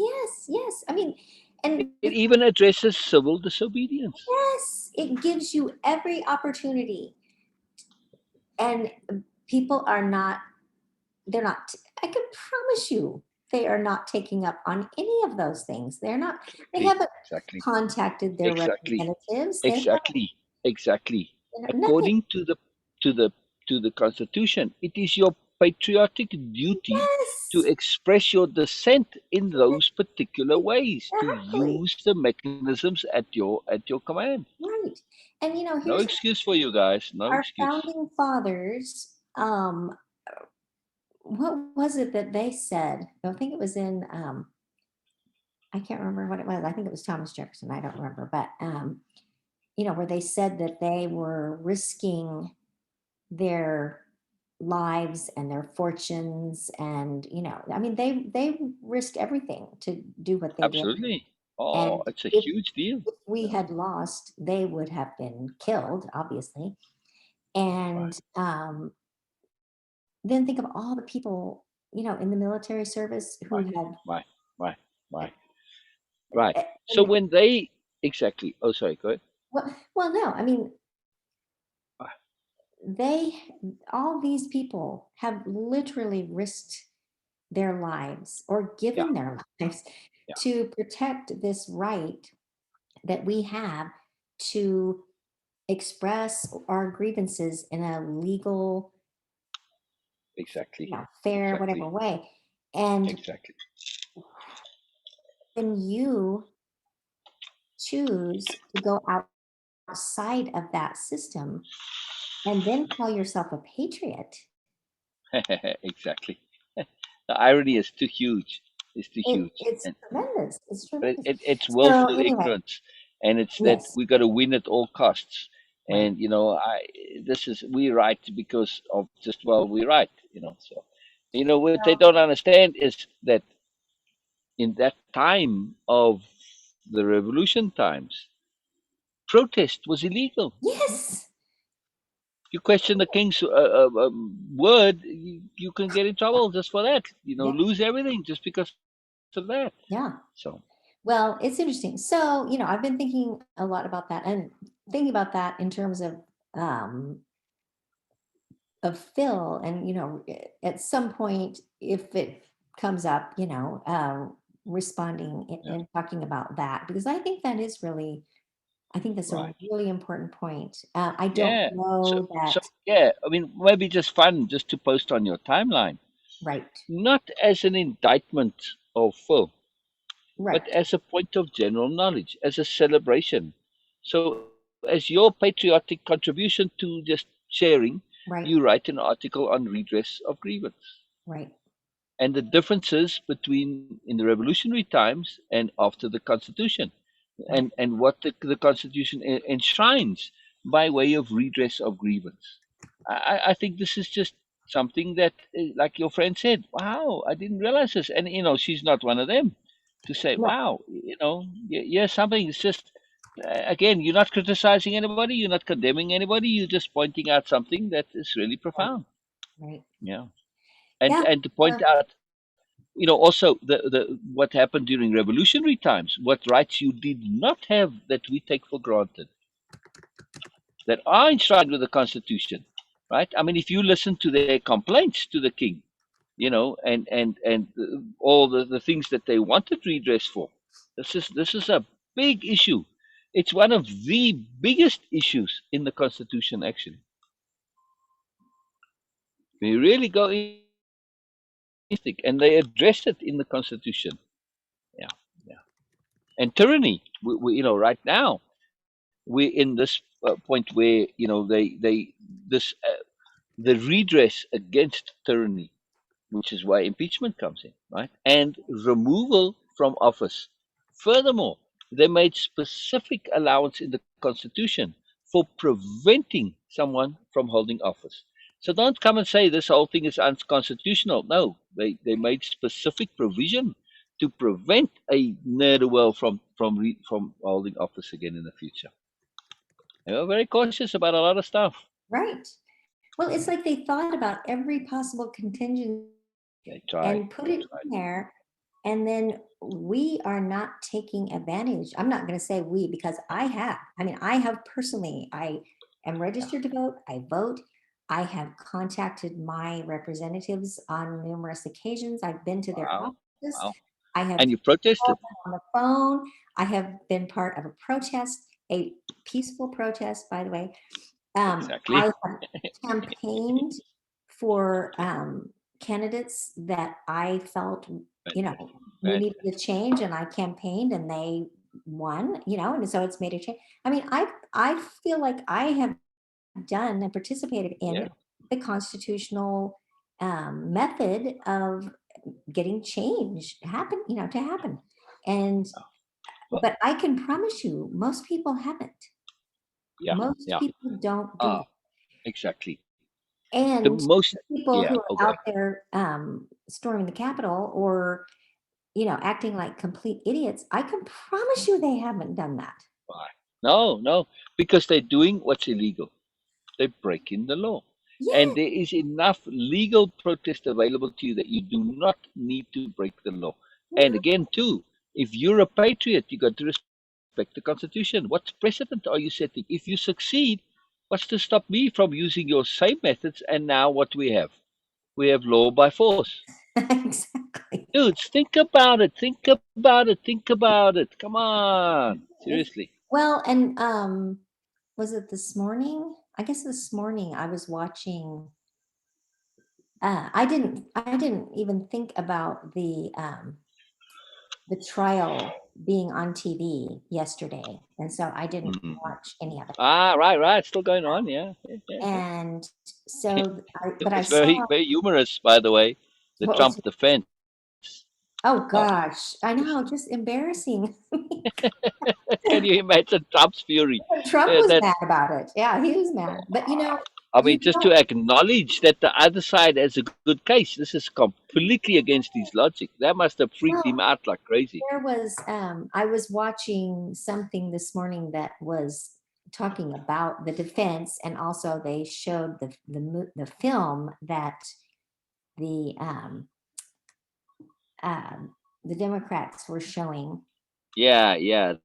I mean, and it even addresses civil disobedience. Yes, it gives you every opportunity. And people are not, I can promise you, they are not taking up on any of those things. They haven't contacted their representatives. Exactly. According to the Constitution, it is your patriotic duty to Yes, express your dissent in those particular ways, to exactly. use the mechanisms at your command. Right. And No here's excuse for you guys. No our excuse. founding fathers. What was it that they said? I think it was in I can't remember what it was. I think it was Thomas Jefferson. I don't remember, but where they said that they were risking their lives and their fortunes, and I mean, they risked everything to do what they did. Absolutely. Oh, And it's a if huge deal. we Yeah. had lost, they would have been killed, obviously. Right. And then think of all the people, in the military service who Right. have, Right. Right. Right. Right. So and when they exactly. Oh, sorry. Go ahead. well, no, I mean, Ah, they, all these people have literally risked their lives or yeah. given their lives Yeah. to protect this right that we have to express our grievances in a legal, Exactly. fair, whatever Exactly. way. And Exactly. when you choose to go outside of that system and then call yourself a patriot, Exactly. The irony is too huge. It's too huge. it's And tremendous. It's but tremendous. it's So willful anyway, ignorance, and it's that yes, we got to win at all costs. right. And I this is we right because of just well we right. So what they don't understand is that in that time of the revolution times, protest was illegal. Yes. You question the king's word, you can get in trouble just for that. Yeah. Lose everything just because of that. Yeah. So Well, it's interesting. So, I've been thinking a lot about that and thinking about that in terms um of Phil, and at some point, if it comes up, responding yeah, and talking about that, because I think that's a right. really important point. I don't Yeah. So know so that. yeah, I mean maybe just fun just to post on your timeline, Right. not as an indictment of Phil, but Right. as a point of general knowledge, as a celebration. So as your patriotic contribution to just sharing, you Right. write an article on redress of grievance Right. and the differences between in the revolutionary times and after the Constitution, Right. and what the Constitution enshrines by way of redress of grievance. I think this is just something that, like your friend said, wow, I didn't realize this, and she's not one of them to say, No. wow, yeah, something. It's just again, you're not criticizing anybody, you're not condemning anybody, you're just pointing out something that is really Right. profound. Right. Yeah, and Yeah. and to point out also the what happened during revolutionary times, what rights you did not have that we take for granted, that are enshrined with the Constitution, right? I mean, if you listen to their complaints to the king, and all the things that they wanted redress for, this is a big issue. It's one of the biggest issues in the Constitution, actually. We really go into it, and they address it in the Constitution. Yeah, yeah. And tyranny, right now we're in this point where this the redress against tyranny, which is why impeachment comes in, right? And removal from office. Furthermore, they made specific allowance in the Constitution for preventing someone from holding office. So don't come and say this whole thing is unconstitutional. No, they made specific provision to prevent a ne'er do well from holding office again in the future. They were very cautious about a lot of stuff. Right. Well, it's like they thought about every possible contingency They tried. and put They it tried. in there. And then we are not taking advantage. I'm not going to say we, because I have personally, I am Yeah. registered to vote. I vote. I have contacted my representatives on numerous occasions. I've been to their Wow. office. Wow. I have And you protested. called them on the phone. I have been part of a protest, a peaceful protest, by the way. Exactly. I have campaigned for candidates that I felt, we Right. needed a change, and I campaigned and they won, and so it's made a change. I mean, I feel like I have done and participated in Yeah. the constitutional method of getting change happen, to happen. And Well, but I can promise you, most people haven't. yeah. Most Yeah. people don't do Ah, that. exactly. The And most. the people Yeah. who are Okay. out there storming the Capitol or acting like complete idiots, I can promise you they haven't done that. Why? No, no, because they're doing what's illegal. They're breaking the law. Yeah, And there is enough legal protest available to you that you do not need to break the law. And no, again, too, if you're a patriot, you got to respect the Constitution. What precedent are you setting? If you succeed, what's to stop me from using your same methods? And now what we have? We have law by force. exactly. Dudes, think about it. Think about it. Think about it. Come on. It's, Seriously. well, and was it this morning? I guess this morning I was watching. I didn't even think about the trial being on TV yesterday, and so I didn't Mhm. watch any of it. Ah, right, right. Still going on. Yeah. Yeah, yeah, yeah. And so, It but I was saw very, very humorous, by the way. The what was. Trump defense. Oh Oh, gosh, I know, just embarrassing. can you imagine Trump's fury? Trump was That mad about it. Yeah, he was mad. But I you mean, just don't. to acknowledge that the other side has a good case. This is completely against his logic. That must have freaked him Well, out like crazy. I was watching something this morning that was talking about the defense, and also they showed the film that the the Democrats were showing. Yeah, yeah.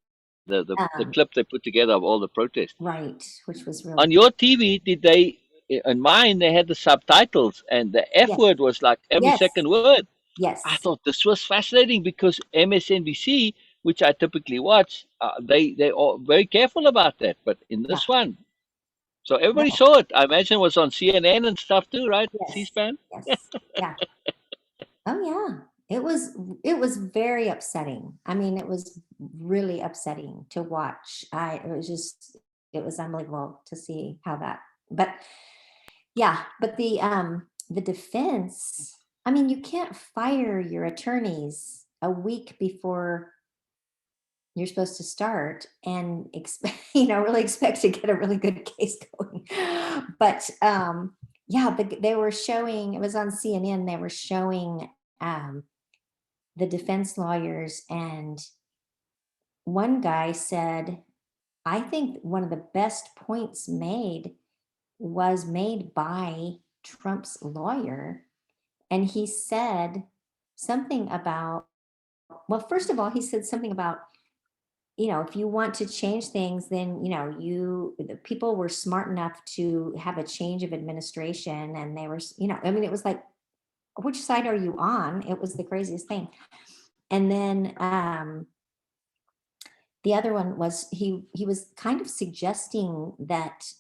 The clip they put together of all the protests. Right, which was On really. your TV, did they? On mine, they had the subtitles, and the F Yes, word was like every yes, second word. I yes, thought this was fascinating because MSNBC, which I typically watch, they are very careful about that. But in yeah, this one, so everybody no, saw it. I imagine it was on CNN and stuff too, right? yes, C-SPAN. yes, yeah. Oh yeah. It was very upsetting. I mean, it was really upsetting to watch. It was unbelievable to see how that. But yeah, but the defense, I mean, you can't fire your attorneys a week before you're supposed to start and expect, really expect to get a really good case going. But yeah, they were showing, it was on CNN, they were showing the defense lawyers, and one guy said, I think one of the best points made was made by Trump's lawyer. And he said something about, well, first of all, he said something about, if you want to change things, then, the people were smart enough to have a change of administration. And they were, I mean, it was like, which side are you on? It was the craziest thing. And then the other one was he was kind of suggesting that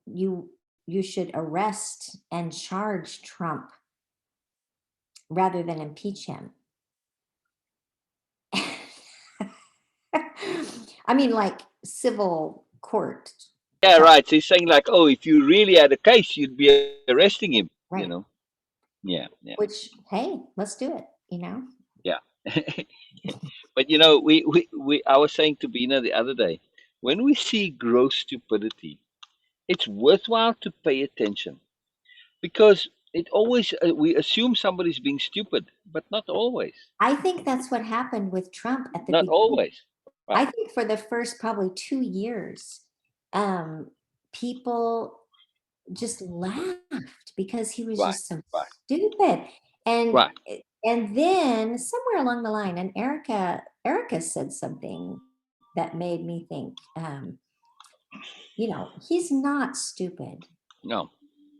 you you should arrest and charge Trump rather than impeach him. I mean, like civil court. Yeah, right. So he's saying like, oh, if you really had a case, you'd be arresting him. Right. Yeah, yeah, Which, hey, let's do it. yeah. But I was saying to Bina the other day, when we see gross stupidity, it's worthwhile to pay attention because it always we assume somebody's being stupid, but not always. I think that's what happened with Trump at the Not beginning. always. Right. I think for the first probably 2 years, um, people just laughed because he was Right. just so Right. stupid. And Right. and then somewhere along the line, and Erica said something that made me think, he's not stupid. No.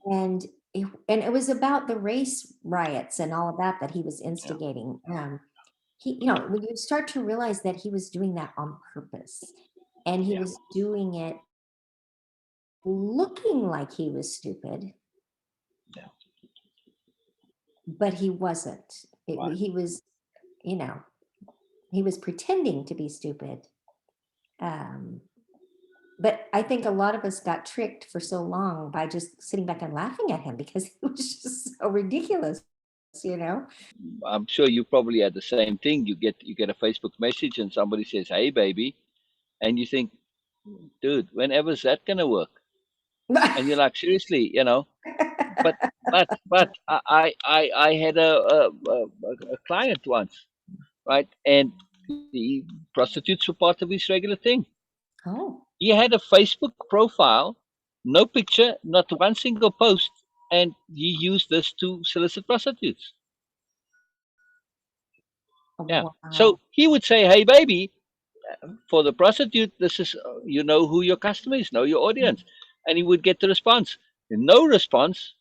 And it was about the race riots and all of that he was Yeah. instigating. When you start to realize that he was doing that on purpose, and he Yeah. was doing it looking like he was stupid, Yeah. but he wasn't. Right. He was, you know, he was pretending to be stupid. Um, but I think a lot of us got tricked for so long by just sitting back and laughing at him because it was just so ridiculous, you know? I'm sure you probably had the same thing. You get a Facebook message and somebody says, "Hey, baby," and you think, "Dude, whenever's that gonna work?" And you're like, "Seriously, you know?" But I had a client once, right? And the prostitutes were part of his regular thing. Oh, He had a Facebook profile, no picture, not one single post, and he used this to solicit prostitutes. Yeah. So wow. he would say, "Hey, baby," for the prostitute, this is you know who your customer is, know your audience, and he would get the response. No response,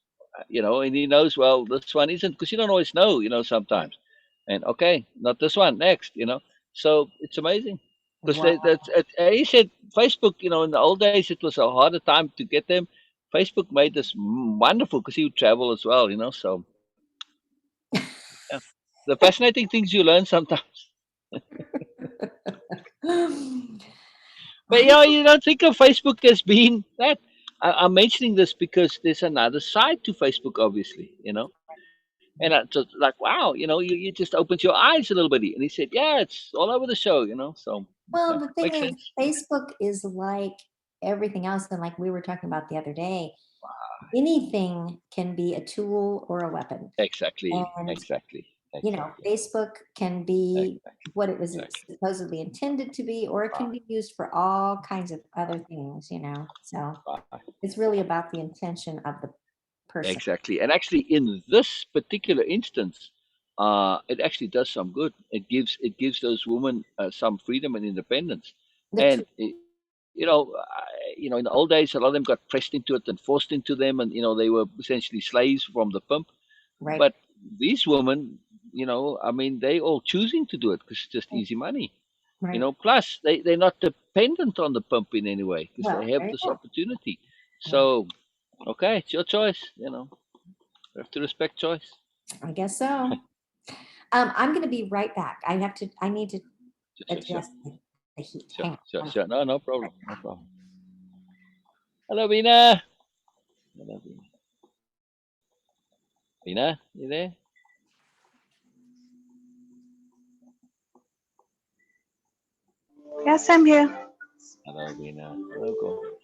and he knows well this one isn't because you don't always know, sometimes, and okay, not this one, next, So it's amazing because Wow. he said Facebook, in the old days it was a harder time to get them. Facebook made this wonderful because he would travel as well, So yeah, the fascinating things you learn sometimes. But I you don't think of Facebook as being that. I'm mentioning this because there's another side to Facebook, obviously, And I just like, wow, you just opens your eyes a little bit. And he said, yeah, it's all over the show, So yeah, Well, the thing makes is, sense. Facebook is like everything else, and like we were talking about the other day, anything can be a tool or a weapon. Exactly, And, exactly, exactly, Facebook can be exactly, what it was exactly. supposedly intended to be, or it can be used for all kinds of other things. So Right. it's really about the intention of the person. Exactly. And actually, in this particular instance, it actually does some good. It gives those women some freedom and independence. The And truth, in the old days, a lot of them got pressed into it and forced into them, and they were essentially slaves from the pimp. right? But these women, I mean, they all choosing to do it because it's just easy money. Right. Plus they're not dependent on the pump in any way because Well, they have there you this go. opportunity. Yeah, So okay, it's your choice. You have to respect choice. I guess so. I'm going to be right back. I need to Sure, sure, sure, adjust the heat. sure, Hang on sure, one sure. second. No, no problem, no problem. Hello, Vina. Hello, Vina. Vina, you there? Yes, I'm here. Hello, Vina. Hello, gorgeous.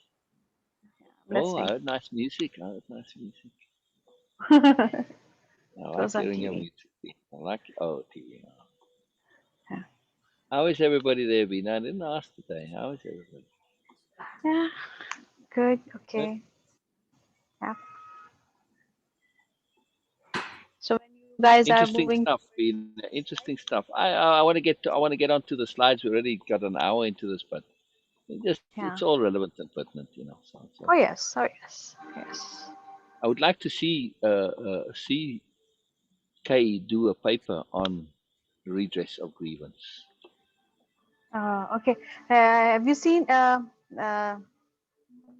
I'm Oh, I listening. heard nice music. I heard nice music. It I like was on hearing your TV. music. I like. Oh, TV. Yeah. How is everybody there, Vina? I didn't ask today. How is everybody? Yeah. Good. Good. Okay. Yeah. So when you guys are Interesting moving, stuff, Vina. Interesting stuff. I want to get onto the slides. We already got an hour into this, but it's yeah. all relevant and pertinent, So it's Oh okay. yes. Oh yes. Yes. I would like to see Kay do a paper on redress of grievance. Okay. Have you seen uh,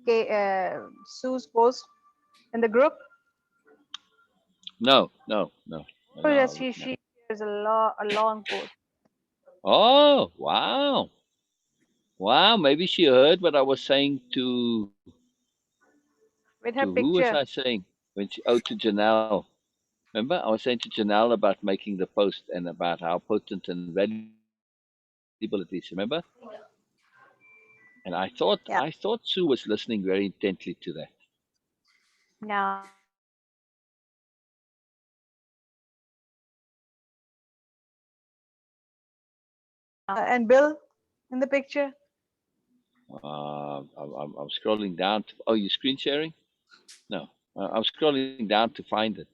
okay, Sue's post in the group? No, no, no, Oh no. yes, I'm looking at she it. shares a long post Oh, wow, wow. Maybe she heard what I was saying with to her who was picture. I saying when to Janelle. Remember, I was saying to Janelle about making the post and about how potent and valuable it is. Remember? And I Yeah. thought Sue was listening very intently to that. Now and Bill in the picture. I'm scrolling down to. Oh, you screen sharing? No, I'm scrolling down to find it.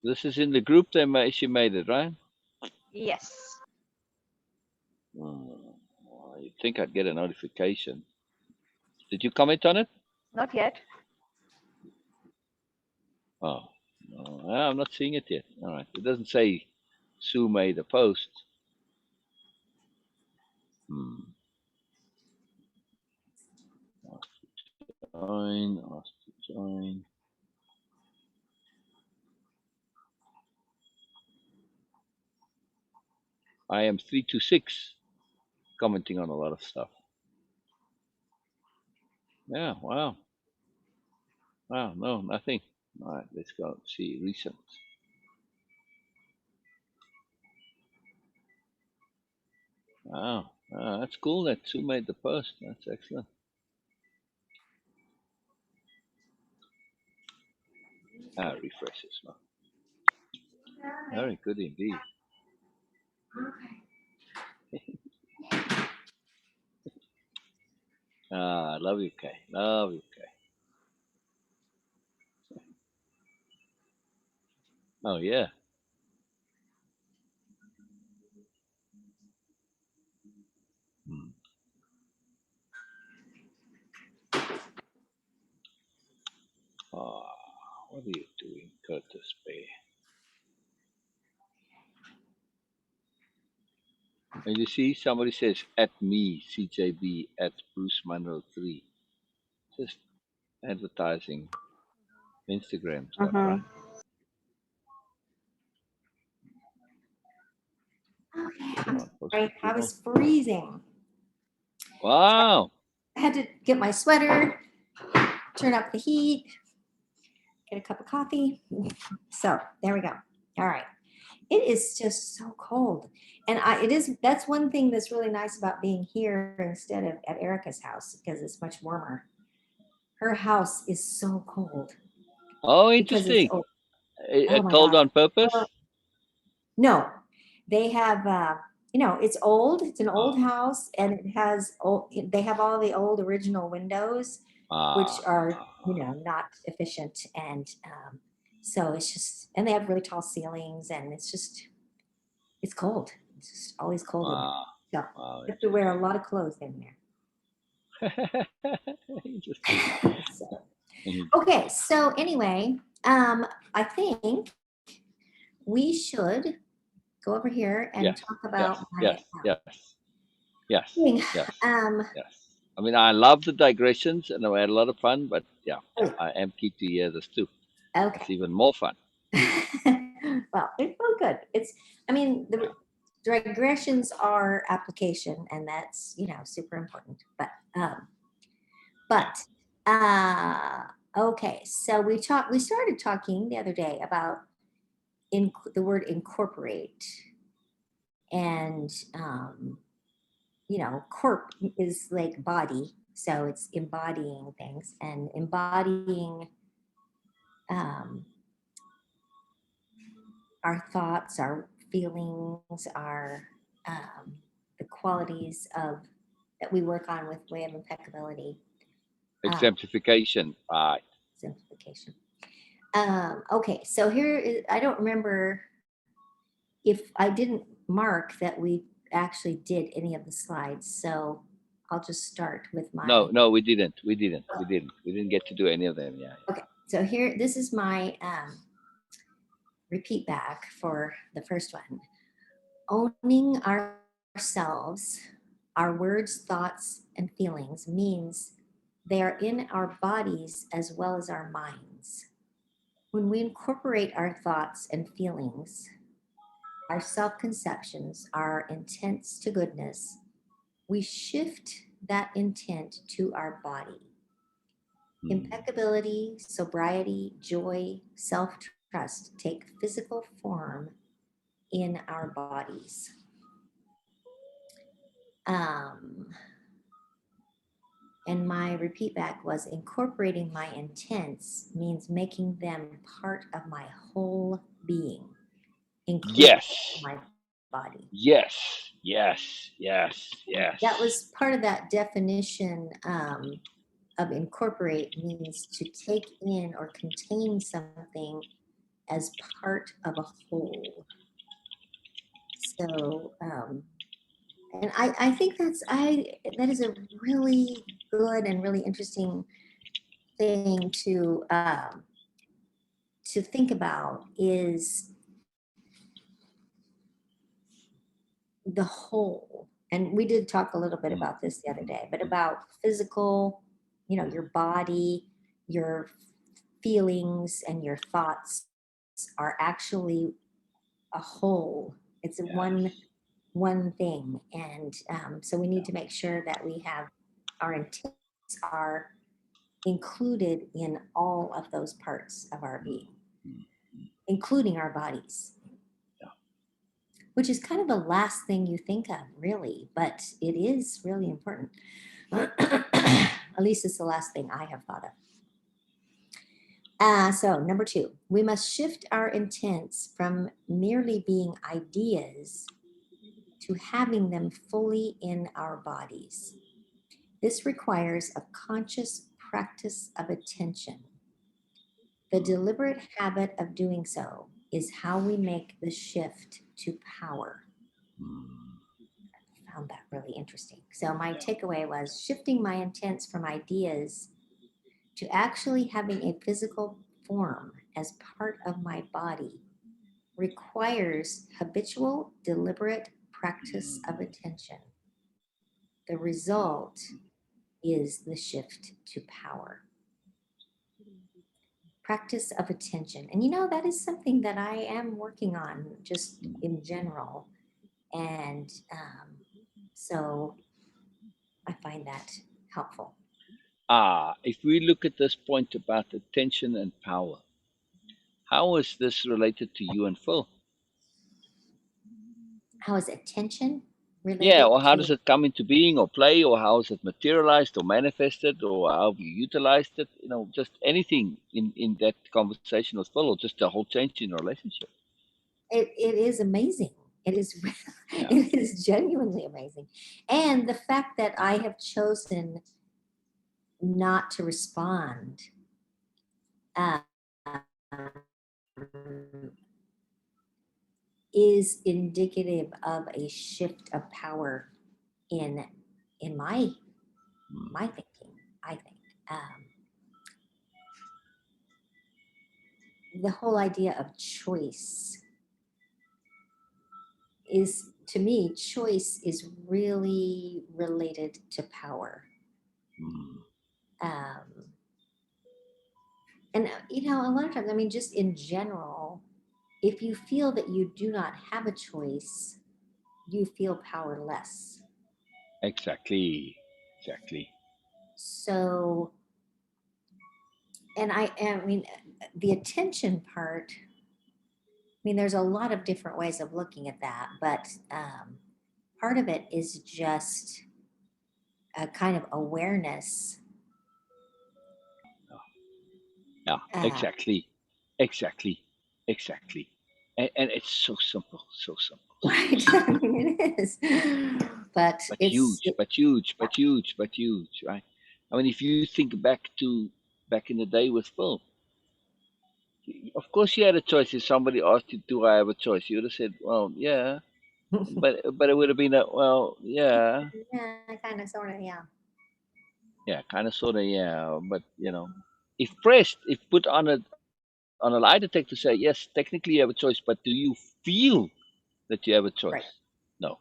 This is in the group she made it, right? Yes. Hmm. You'd think I'd get a notification. Did you comment on it? Not yet. Oh, no, I'm not seeing it yet. All right. It doesn't say Sue made a post. Hmm. Ask to join. Ask to join. Fine. I am 326, commenting on a lot of stuff. Yeah, wow. Wow, no, nothing. All right, let's go see recent. Wow, that's cool that Sue made the post. That's excellent. Refresh this one. Very good indeed. Love you, Kay. Love you, Kay. Oh, yeah. Hmm. What are you doing, Curtis Bay? And you see, somebody says, at me, CJB, at Bruce Monroe 3. Just advertising Instagram stuff, Uh-huh. right? Okay, Come I'm on, post sorry. I approval. was freezing. Wow. I had to get my sweater, turn up the heat, get a cup of coffee. So there we go. All right. It is just so cold. And that's one thing that's really nice about being here instead of at Erica's house because it's much warmer. Her house is so cold Oh, because it's, interesting. oh my Cold gosh. on purpose? No, they have, it's old. It's an old Oh. house and they have all the old original windows, which Ah. are, not efficient. And so it's just, and they have really tall ceilings and it's cold. It's just always cold in Wow. there. So Wow, you have to wear a interesting. lot of clothes in there. Interesting. So, Mhm. okay. So anyway, I think we should go over here and Yes, talk yes, about my yes, yes, yes, thing. yes, Um, yes. I mean, I love the digressions and I had a lot of fun, but yeah, oh, I am keen to hear this too. okay. It's even more fun. Well, it's so good. I mean, Yeah. the digressions are application, and that's super important. But okay. So we started talking the other day about the word incorporate, and corp is like body, so it's embodying things and embodying um, our thoughts, our feelings, our the qualities of that we work on with way of impeccability, Exemplification. Right. simplification. Okay, so I don't remember if I didn't mark that we actually did any of the slides, so I'll just start with No, my. no, we didn't. We didn't. We didn't. We didn't get to do any of them. Yeah. Okay, so this is my repeat back for the first one. Owning ourselves, our words, thoughts, and feelings means they are in our bodies as well as our minds. When we incorporate our thoughts and feelings, our self conceptions, our intents to goodness, we shift that intent to our body. Hmm. Impeccability, sobriety, joy, self trust take physical form in our bodies. Um, and my repeat back was incorporating my intents means making them part of my whole being, including Yes. my body. Yes. Yes. Yes. That Yes. was part of that definition of incorporate means to take in or contain something as part of a whole. So, and I think that is a really good and really interesting thing to think about is the whole. And we did talk a little bit Mhm, about this the other mhm, day, but mhm. about physical, your body, your feelings and your thoughts are actually a whole. It's a one thing, and so we need to make sure that we have our intents are included in all of those parts of our being, including our bodies, which is kind of the last thing you think of, really, but it is really important. At least it's the last thing I have thought of. So, number 2, we must shift our intents from merely being ideas to having them fully in our bodies. This requires a conscious practice of attention. The deliberate habit of doing so is how we make the shift to power. I found that really interesting. So, my takeaway was shifting my intents from ideas to actually having a physical form as part of my body requires habitual, deliberate practice of attention. The result is the shift to power. Practice of attention. And that is something that I am working on just in general. And so I find that helpful. If we look at this point about attention and power, how is this related to you and Phil? How is attention Yeah, related or how to? does it come into being or play, or how is it materialized or manifested, or how have you utilized it? Just anything in that conversation with Phil, or just a whole change in relationship. It is amazing. It is Yeah. it is genuinely amazing. And the fact that I have chosen not to respond um, is indicative of a shift of power in in my thinking. I think the whole idea of choice is, to me, choice is really related to power. Um, and a lot of times, I mean, just in general, if you feel that you do not have a choice, you feel powerless. Exactly. Exactly. So, and I mean, the attention part, I mean, there's a lot of different ways of looking at that, but part of it is just a kind of awareness. Yeah. Uh, Exactly. Exactly. Exactly. And it's so simple. So simple. So right? simple. I mean, it is, but But it's huge. But huge. But huge. But huge. Right. I mean, if you think back in the day with Phil, of course you had a choice. If somebody asked you, "Do I have a choice?" You would have said, "Well, yeah." But it would have been a, well, yeah, yeah, kind of, sort of, yeah. yeah, kind of, sort of, yeah. But if pressed, if put on a lie detector, say yes, technically you have a choice, but do you feel that you have a choice? Right. No.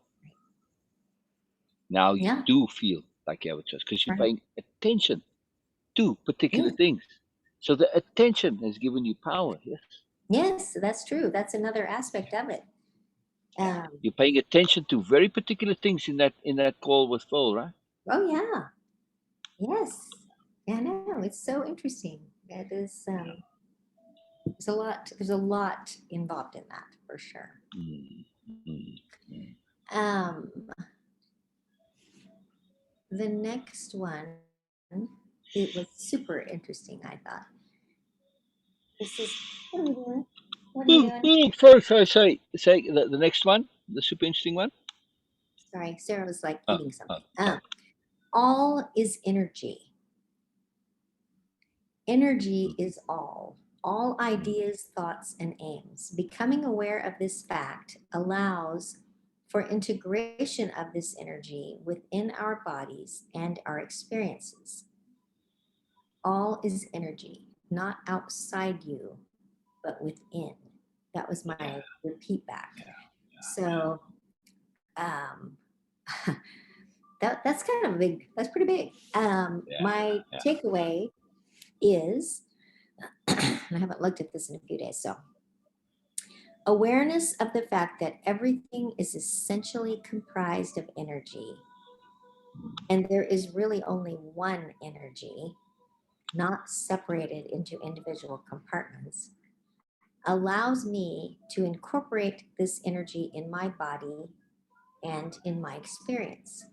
Now you Yeah. do feel like you have a choice because you're Right. paying attention to particular Yeah. things. So the attention has given you power. Yes. Yes, that's true. That's another aspect of it. Yeah. Um, You're paying attention to very particular things in that call with Phil, right? oh yeah. Yes. Yeah, I know. It's so interesting. It is. There's a lot. There's a lot involved in that for sure. Mm, mm, mm. Um, the next one, it was super interesting. I thought this is. What are you doing? What are you doing? Say the next one, the super interesting one. Sorry, Sarah was like Oh, eating oh, something. sorry. All is energy. Energy is all Mm, ideas, thoughts, and aims. Becoming aware of this fact allows for integration of this energy within our bodies and our experiences. All is energy, not outside you, but within. That was yeah, my repeat back. yeah, So um, that's kind of big. That's pretty big. yeah, My yeah. takeaway is and I haven't looked at this in a few days. So, awareness of the fact that everything is essentially comprised of energy, and there is really only one energy, not separated into individual compartments, allows me to incorporate this energy in my body and in my experience.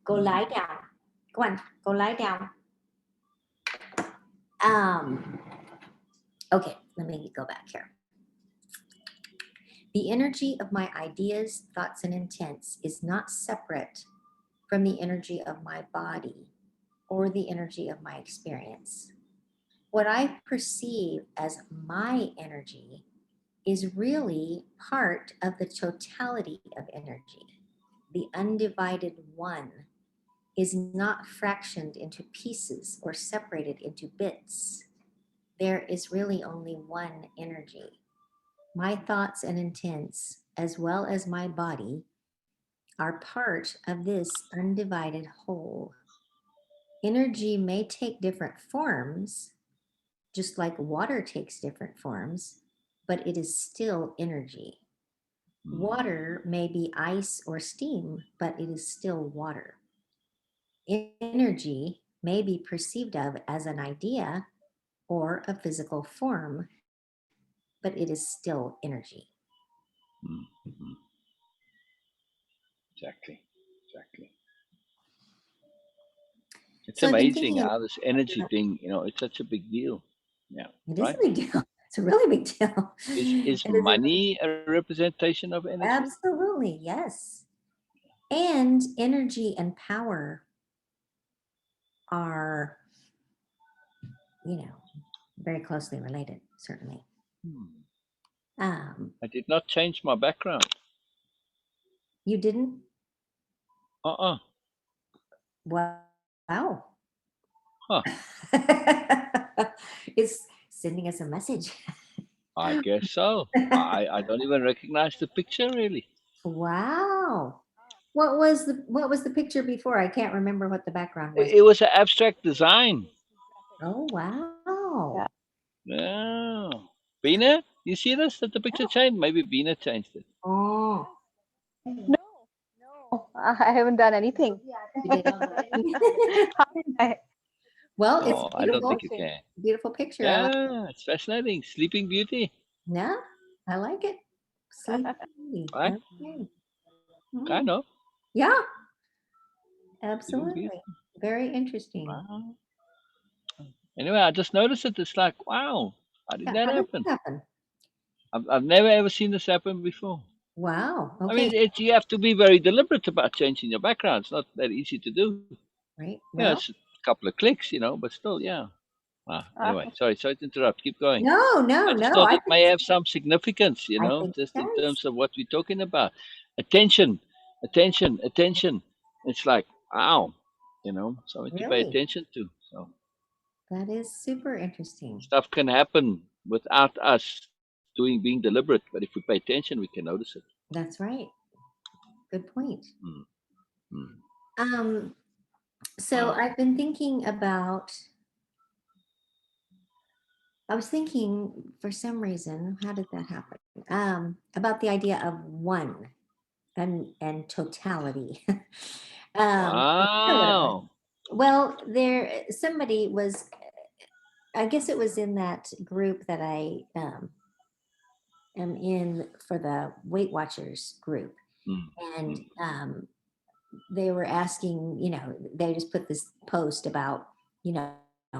Go lie down. Go on, go lie down. Um, okay, let me go back here. The energy of my ideas, thoughts, and intents is not separate from the energy of my body or the energy of my experience. What I perceive as my energy is really part of the totality of energy. The undivided one is not fractioned into pieces or separated into bits. There is really only one energy. My thoughts and intents, as well as my body, are part of this undivided whole. Energy may take different forms, just like water takes different forms, but it is still energy. Water may be ice or steam, but it is still water. Energy may be perceived of as an idea or a physical form, but it is still energy. Mm-hmm. Exactly. Exactly. It's So I've been amazing thinking how this energy about thing, it's such a big deal. Yeah. it is Right. a big deal. It's a really big deal. Is It is a really, money a representation of energy? absolutely, yes. And energy and power are, you know, very closely related, certainly. Hmm. Um, I did not change my background. you didn't? Uh-uh. Wow. Huh. It's sending us a message. I guess so. I don't even recognize the picture really. Wow. What was the picture before? I can't remember what the background was. It was an abstract design. Oh wow. Yeah. Yeah. Bina, you see this? That the picture changed? Maybe Bina changed it. Oh, No, no, I haven't done anything. you did. How did I? Well, it's Oh, I don't beautiful. think you can. Beautiful picture. I like. Yeah, it's fascinating. Sleeping Beauty, Yeah, I like it. Sleep Beauty. right? Okay. Mm. Kind of. Yeah, Sleeping Beauty. absolutely. Very interesting. Wow. Anyway, I just noticed it. It's like, wow, how did Yeah, that how did happen? that happen? I've never ever seen this happen before. Wow. I Okay. mean, you have to be very deliberate about changing your background. It's not that easy to do. Right. Yeah, Well, it's a couple of clicks, but still, yeah. Anyway, sorry to interrupt. Keep going. no, I no, just no. thought it may have some significance, I think it just in does. terms of what we're talking about. Attention, attention, attention. It's like, wow, something to pay Really, attention to. So that is super interesting. stuff can happen without us being deliberate, but if we pay attention, we can notice it. That's right. Good point. Mm, mm. Um, so Wow. I've been thinking about. I was thinking for some reason, how did that happen? About the idea of one and totality. I forget what it was. Wow. Well, there somebody was. I guess it was in that group that I am in for the Weight Watchers group, Mm, and mm. they were asking. They just put this post about,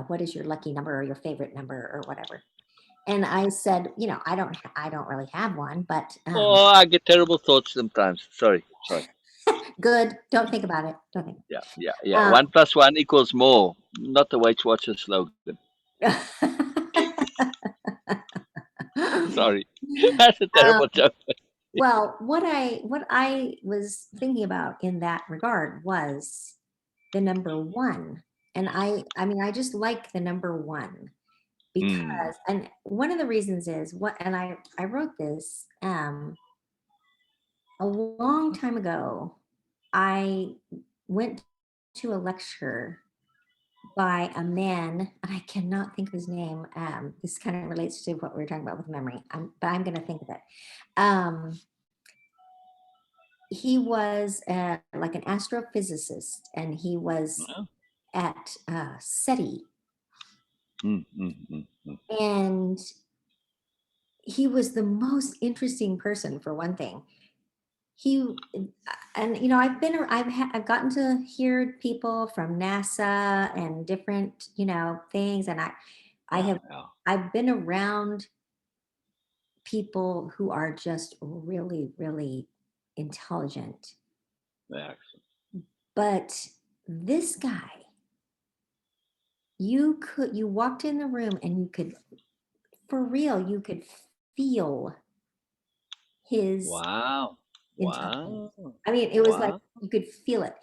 what is your lucky number or your favorite number or whatever. And I said, I don't really have one, but Oh, I get terrible thoughts sometimes. Sorry, sorry. good. Don't think about it. Don't think. Yeah, yeah, yeah. Um, 1 + 1 equals more. Not the Weight Watchers slogan. Sorry, that's a um, terrible joke. well, what I was thinking about in that regard was the number one, and I mean, I just like the number one Mm, because, and one of the reasons is what, and I wrote this a long time ago. I went to a lecture by a man, and I cannot think of his name. This kind of relates to what we were talking about with memory, but I'm going to think of it. Um, he was like an astrophysicist, and he was Yeah. at SETI, Mm, mm, mm, mm. and he was the most interesting person for one thing. He and I've gotten to hear people from NASA and different things, and I Yeah, have yeah. I've been around people who are just really, really intelligent. Yeah. But this guy, you walked in the room and you could, for real, you could feel his Wow. intelligence. Wow. I mean, it was like Wow. you could feel it.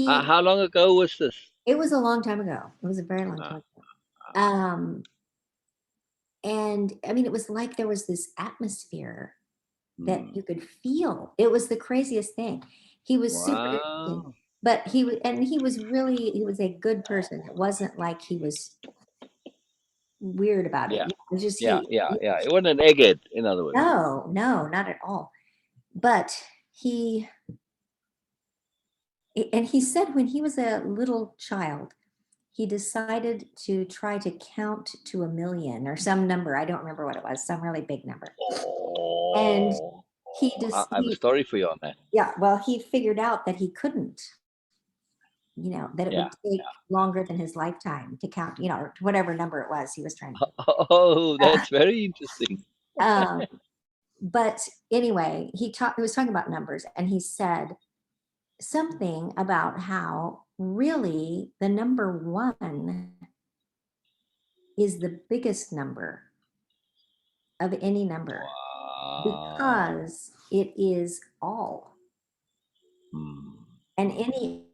How long ago was this? It was a long time ago. It was a very long Uh, time ago. Um, and I mean, it was like there was this atmosphere that mm. you could feel. It was the craziest thing. He was super interesting, Wow. but he was a good person. It wasn't like he was weird about it. Yeah. It was just Yeah. Yeah. Yeah. It wasn't an egghead, in other words. no, not at all. But he and he said when he was a little child, he decided to try to count to 1,000,000 or some number. I don't remember what it was, some really big number. And Oh. he just I have a story for you on that. yeah, well, he figured out that he couldn't, that it Yeah. would take longer than his lifetime to count, or whatever number it was he was trying to get. Oh, that's very interesting. Um, but anyway, he was talking about numbers, and he said something about how really the number one is the biggest number of any number Wow. because it is all. Mm, And mm.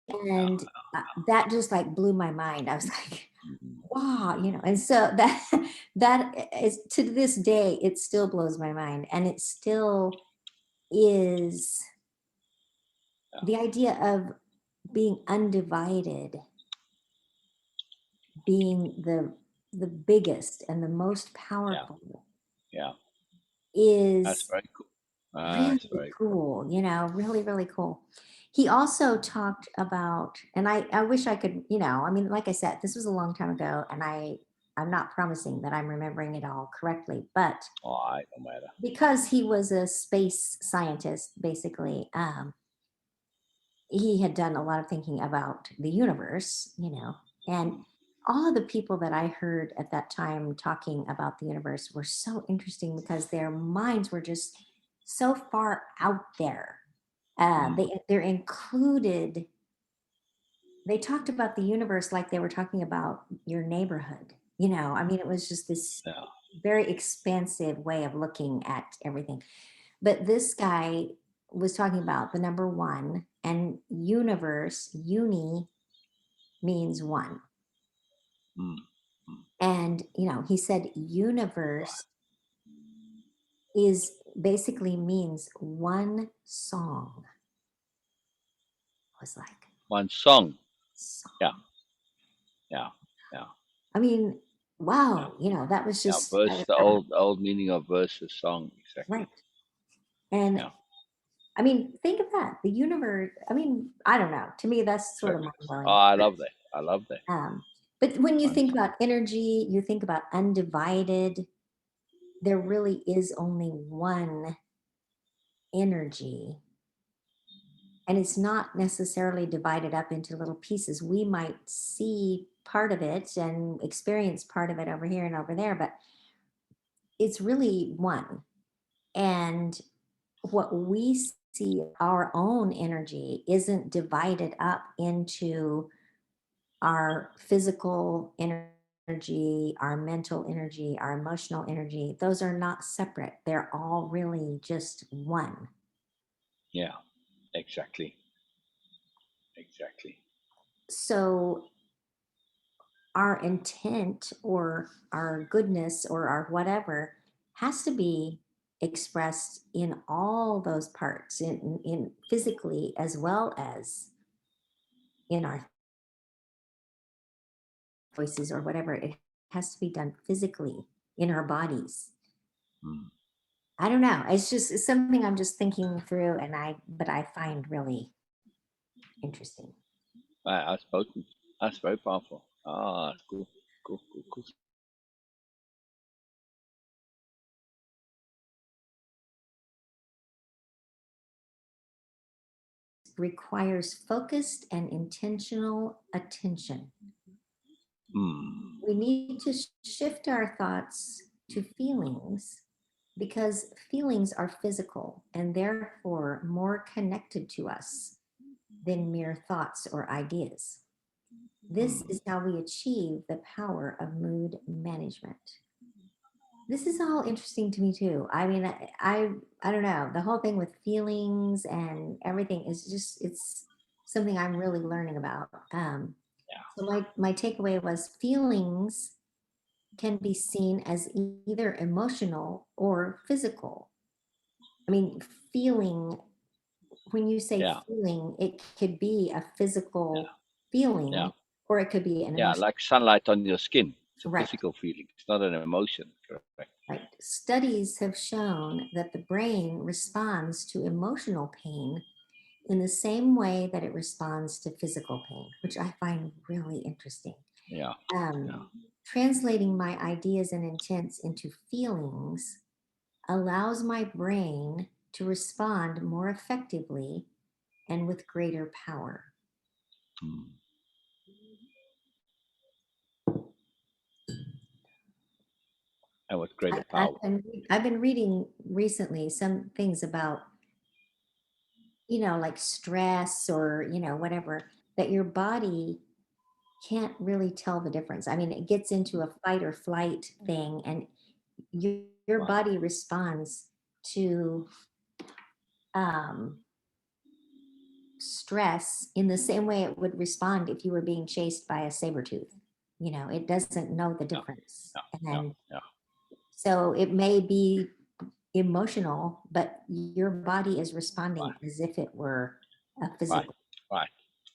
Yeah. that just like blew my mind. I was like, Mhm. wow, and so that is, to this day, it still blows my mind, and it still is Yeah. the idea of being undivided, being the biggest and the most Yeah. powerful Yeah. That's is very cool. That's really very cool. cool, really, really cool. He also talked about, and I wish I could, I mean, like I said, this was a long time ago, and I'm not promising that I'm remembering it all correctly, but Oh, I no matter. because he was a space scientist, basically, he had done a lot of thinking about the universe, and all of the people that I heard at that time talking about the universe were so interesting because their minds were just so far out there. Mm. They're included. They talked about the universe like they were talking about your neighborhood. I mean, it was just this Yeah. very expansive way of looking at everything. But this guy was talking about the number one, and universe, uni means one. Mm. Mm. And, he said universe is basically means one song. I was like, One song. song. Yeah. Yeah. Yeah. I mean, Yeah. wow, that was Yeah. just Verse. The old meaning of verse is song. right. Exactly. And Yeah. I mean, think of that. The universe, I mean, I don't know. To me, that's sort of mind Fabulous. Oh, blowing. I love that. I love that. But when you One think song. about energy, you think about undivided, there really is only one energy. And it's not necessarily divided up into little pieces. We might see part of it and experience part of it over here and over there, but it's really one. And what we see, our own energy, isn't divided up into our physical energy, our mental energy, our emotional energy. Those are not separate. They're all really just one. Yeah. Exactly. Exactly. So our intent or our goodness or our whatever has to be expressed in all those parts, in physically as well as in our voices or whatever. It has to be done physically in our bodies. Mm. I don't know. It's something I'm just thinking through, but I find really interesting. That's potent. That's very powerful. Ah, cool, cool, cool, cool. Requires focused and intentional attention. Mm. We need to shift our thoughts to feelings because feelings are physical and therefore more connected to us than mere thoughts or ideas. This Mm. is how we achieve the power of mood management. This is all interesting to me too. I mean, I don't know. The whole thing with feelings and everything is just it's something I'm really learning about. Yeah. So my takeaway was feelings can be seen as either emotional or physical. I mean, feeling, when you say Yeah. feeling, it could be a physical Yeah. feeling or it could be an Yeah. emotional. Like sunlight on your skin. It's a Right, physical feeling. It's not an emotion. Correct. right. Studies have shown that the brain responds to emotional pain in the same way that it responds to physical pain, which I find really interesting. Yeah. Yeah. Translating my ideas and intents into feelings allows my brain to respond more effectively and with greater power. Mm. And with greater power. I've been reading recently some things about, like stress or, whatever, that your body can't really tell the difference. I mean, it gets into a fight or flight thing, and your Right. body responds to um, stress in the same way it would respond if you were being chased by a saber tooth. It doesn't know the Yeah. difference. Yeah. Yeah. And Yeah. so it may be emotional, but your body is responding Right. as if it were a Right. physical. Right.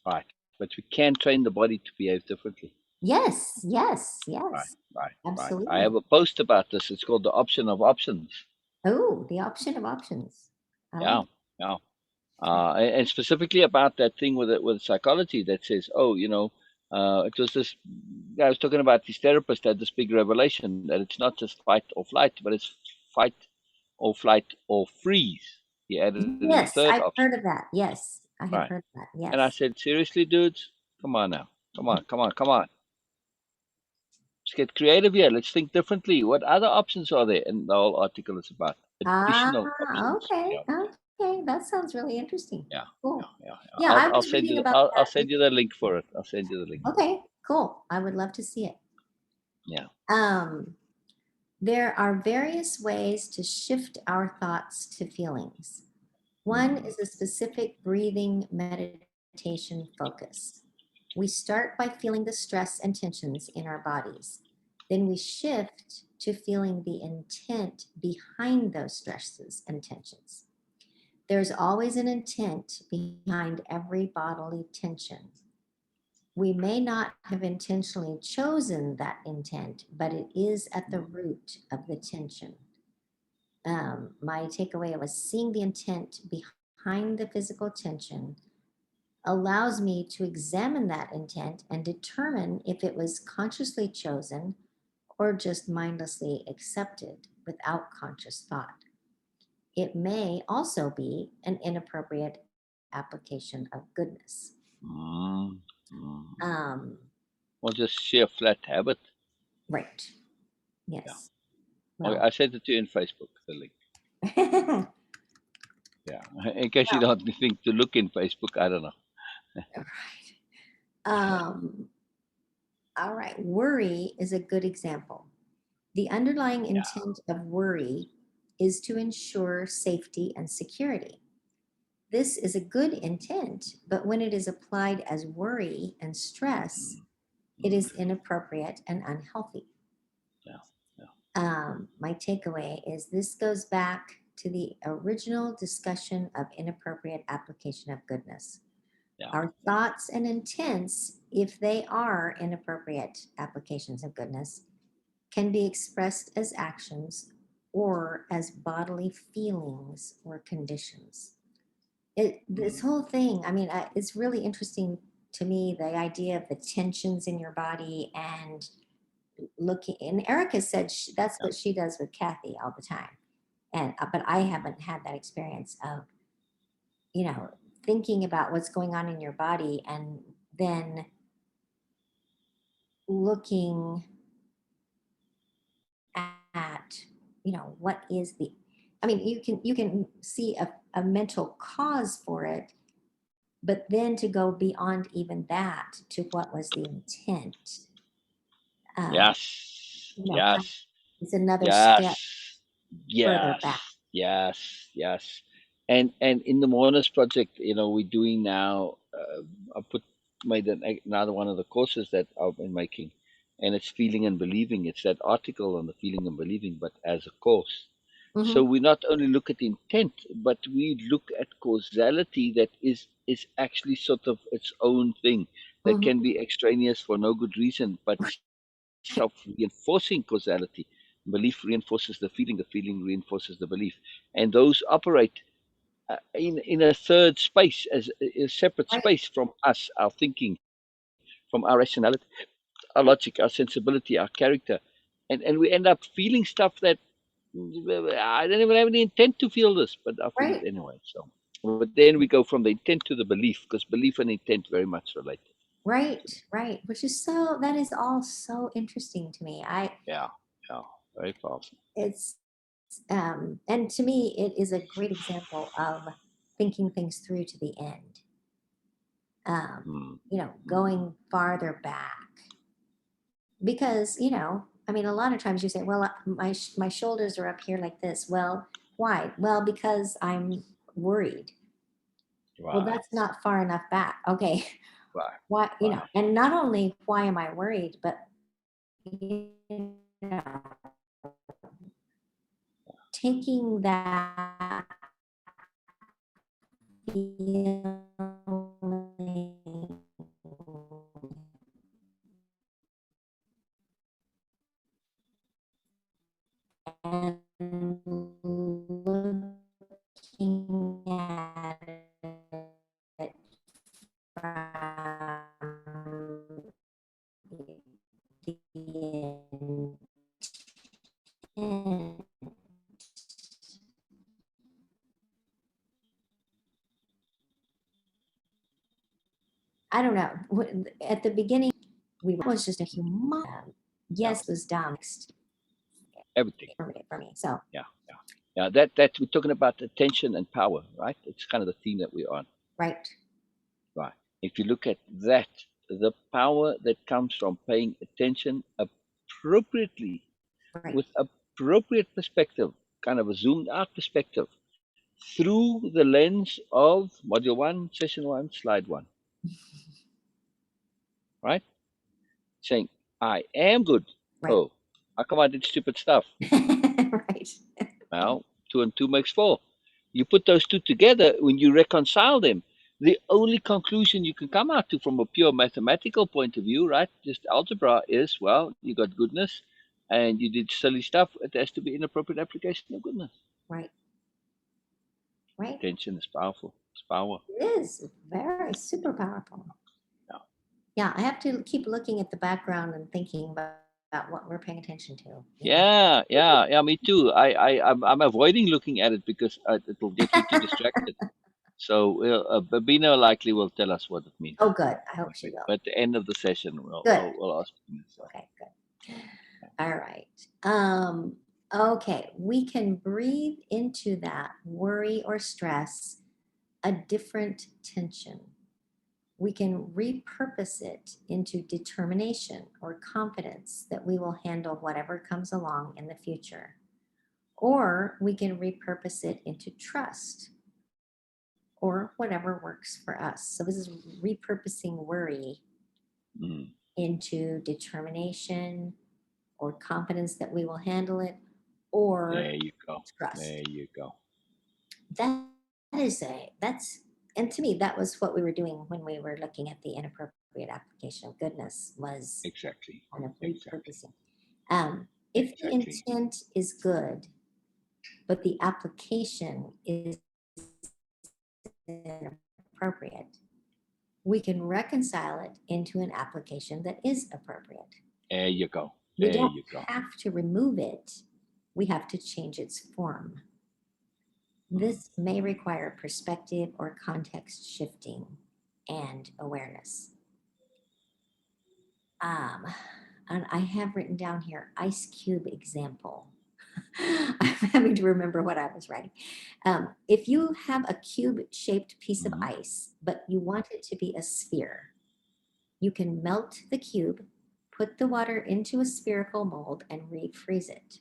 Right. But we can train the body to behave differently. Yes, yes, Right. yes, Right. Right. I absolutely. have a post about this. It's called the option of options. Oh, the option of options. I like Yeah. it. Yeah. And specifically about that thing with psychology that says, oh, it was this guy was talking about his therapist had this big revelation that it's not just fight or flight, but it's fight or flight or freeze. He added in a Yes, third I've option, heard of that. Yes, I have right? heard of that. And I Yes. said, seriously, dudes, come on now, come on, come on, come on. Let's get creative here. Let's think differently. What other options are there? And the whole article is about additional Ah, options. okay, Yeah, okay. That sounds really interesting. yeah, yeah, Cool. yeah. Yeah. Yeah, I'll I I'll was send reading you about I'll that. send you the link for it. I'll send you the link. Okay, cool. I would love to see it. Yeah. Um, there are various ways to shift our thoughts to feelings. One Mm. is a specific breathing meditation focus. We start by feeling the stress and tensions in our bodies. Then we shift to feeling the intent behind those stresses and tensions. There's always an intent behind every bodily tension. We may not have intentionally chosen that intent, but it is at the root of the tension. My takeaway was seeing the intent behind the physical tension allows me to examine that intent and determine if it was consciously chosen or just mindlessly accepted without conscious thought. It may also be an inappropriate application of goodness. Mm. Mm. Um, Or just sheer flat habit. right. Yeah. Yes. Okay, Well, I sent it to you in Facebook, the link. right. Yeah. In case you don't think to look in Facebook, I don't know. Um, all right. Worry is a good example. The underlying Yeah. intent of worry is to ensure safety and security. This is a good intent, but when it is applied as worry and stress, Mm. it Mm. is inappropriate and unhealthy. Yeah. Yeah. My takeaway is this goes back to the original discussion of inappropriate application of goodness. Yeah. Our thoughts and intents, if they are inappropriate applications of goodness, can be expressed as actions or as bodily feelings or conditions. This whole thing, I mean, it's really interesting to me, the idea of the tensions in your body and looking. And Erica said that's what she does with Kathy all the time. And but I haven't had that experience of, thinking about what's going on in your body and then looking at, what is the, I mean, you can see a mental cause for it, but then to go beyond even that to what was the intent, Yes. Yes. it's another step Yes. further back. Yes. Yes. Yes. And in the Mourners Project, we're doing now. I made another one of the courses that I've been making, and it's feeling and believing. It's that article on the feeling and believing, but as a course. So Mhm, we not only look at intent, but we look at causality that is actually sort of its own thing that mhm. can be extraneous for no good reason, but self-reinforcing causality. Belief reinforces the feeling reinforces the belief, and those operate in a third space, as a separate Right, space from us, our thinking, from our rationality, our logic, our sensibility, our character, and we end up feeling stuff that I don't even have any intent to feel this, but I feel it right, anyway. So, but then we go from the intent to the belief, because belief and intent very much related. right, right. Which is that is all so interesting to me. Yeah, yeah, very powerful. It's, and to me, it is a great example of thinking things through to the end. Mm, mm, Going farther back because I mean, a lot of times you say, well, my shoulders are up here like this. Well, why? Well, because I'm worried. Well, right, that's not far enough back. Okay. right, Why, right. and not only why am I worried, but you know, taking that feeling and looking at it from the intent. I don't know. At the beginning, we was just a human. Yeah, Yes, was down next everything. for me. So Yeah, yeah, yeah. That we're talking about attention and power, right? It's kind of the theme that we're on, right, right? If you look at that, the power that comes from paying attention appropriately right. with appropriate perspective, kind of a zoomed out perspective, through the lens of module one, session one, slide one, right? Saying, I am good. Right. Oh, how come I did stupid stuff? Right. Well, two and two makes four. You put those two together, when you reconcile them, the only conclusion you can come out to from a pure mathematical point of view, right? Just algebra is, well, you got goodness and you did silly stuff. It has to be inappropriate application of goodness. Right. Right. Attention is powerful. It's power. It is very super powerful. Yeah. Yeah, I have to keep looking at the background and thinking about what we're paying attention to. Yeah, yeah, yeah. Me too. I'm avoiding looking at it because it'll get you too distracted. So, Babina likely will tell us what it means. Oh, good. I hope she will. But at the end of the session, Good. we'll ask Babina. So, Okay, good. All right. Okay, we can breathe into that worry or stress a different tension. We can repurpose it into determination or confidence that we will handle whatever comes along in the future. Or we can repurpose it into trust or whatever works for us. So, this is repurposing worry mm, into determination or confidence that we will handle it or there you go. trust. There you go. that's and to me that was what we were doing when we were looking at the inappropriate application of goodness was Exactly. kind of Exactly. repurposing. If the Exactly. intent is good, but the application is inappropriate, we can reconcile it into an application that is appropriate. There you go. We There don't you go. have to remove it, we have to change its form. This may require perspective or context shifting and awareness. Um, and I have written down here ice cube example. I'm having to remember what I was writing. If you have a cube shaped piece of Mhm. ice, but you want it to be a sphere, you can melt the cube, put the water into a spherical mold, and refreeze it.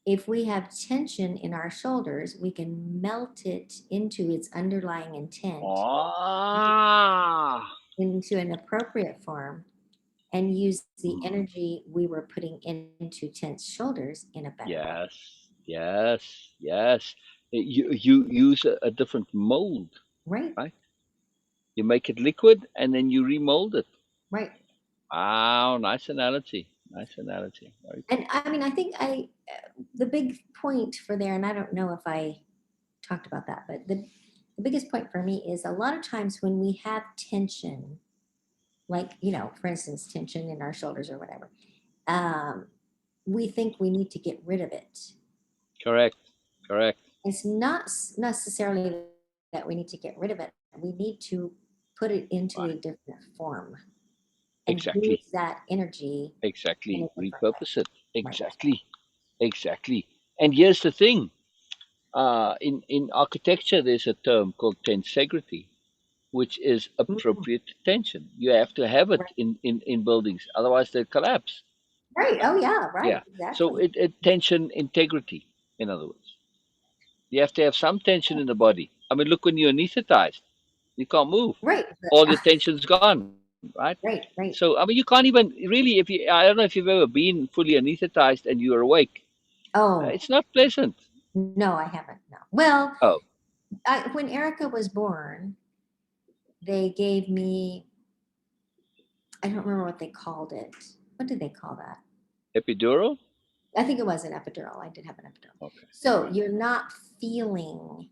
If we have tension in our shoulders, we can melt it into its underlying intent, Ah, into an appropriate form, and use the mm, energy we were putting into tense shoulders in a better way. yes, yes, yes. You use a different mold, Right, right? You make it liquid and then you remold it. right. Wow, nice analogy. Nice analogy. Very And cool. I mean, I think the big point for there, and I don't know if I talked about that, but the biggest point for me is a lot of times when we have tension, like, for instance, tension in our shoulders or whatever, um, we think we need to get rid of it. Correct. Correct. It's not necessarily that we need to get rid of it. We need to put it into Right. a different form and Exactly. use that energy in a Exactly. different way. Repurpose it. Right. Exactly. Exactly. And here's the thing. In architecture, there's a term called tensegrity, which is Mm, appropriate tension. You have to have it right. in buildings, otherwise they collapse. Right. Oh, yeah. Right. Yeah. So Exactly. it tension integrity, in other words. You have to have some tension in the body. I mean, look, when you're anesthetized, you can't move. Right. All your tension's gone, right? Right. So, I Right. mean, you can't even really, if you, I don't know if you've ever been fully anesthetized and you're awake. Oh, It's not pleasant. no, I haven't. No. Well, Oh, when Erica was born, they gave me, I don't remember what they called it. What did they call that? epidural? I think it was an epidural. I did have an epidural. Okay. So Right. you're not feeling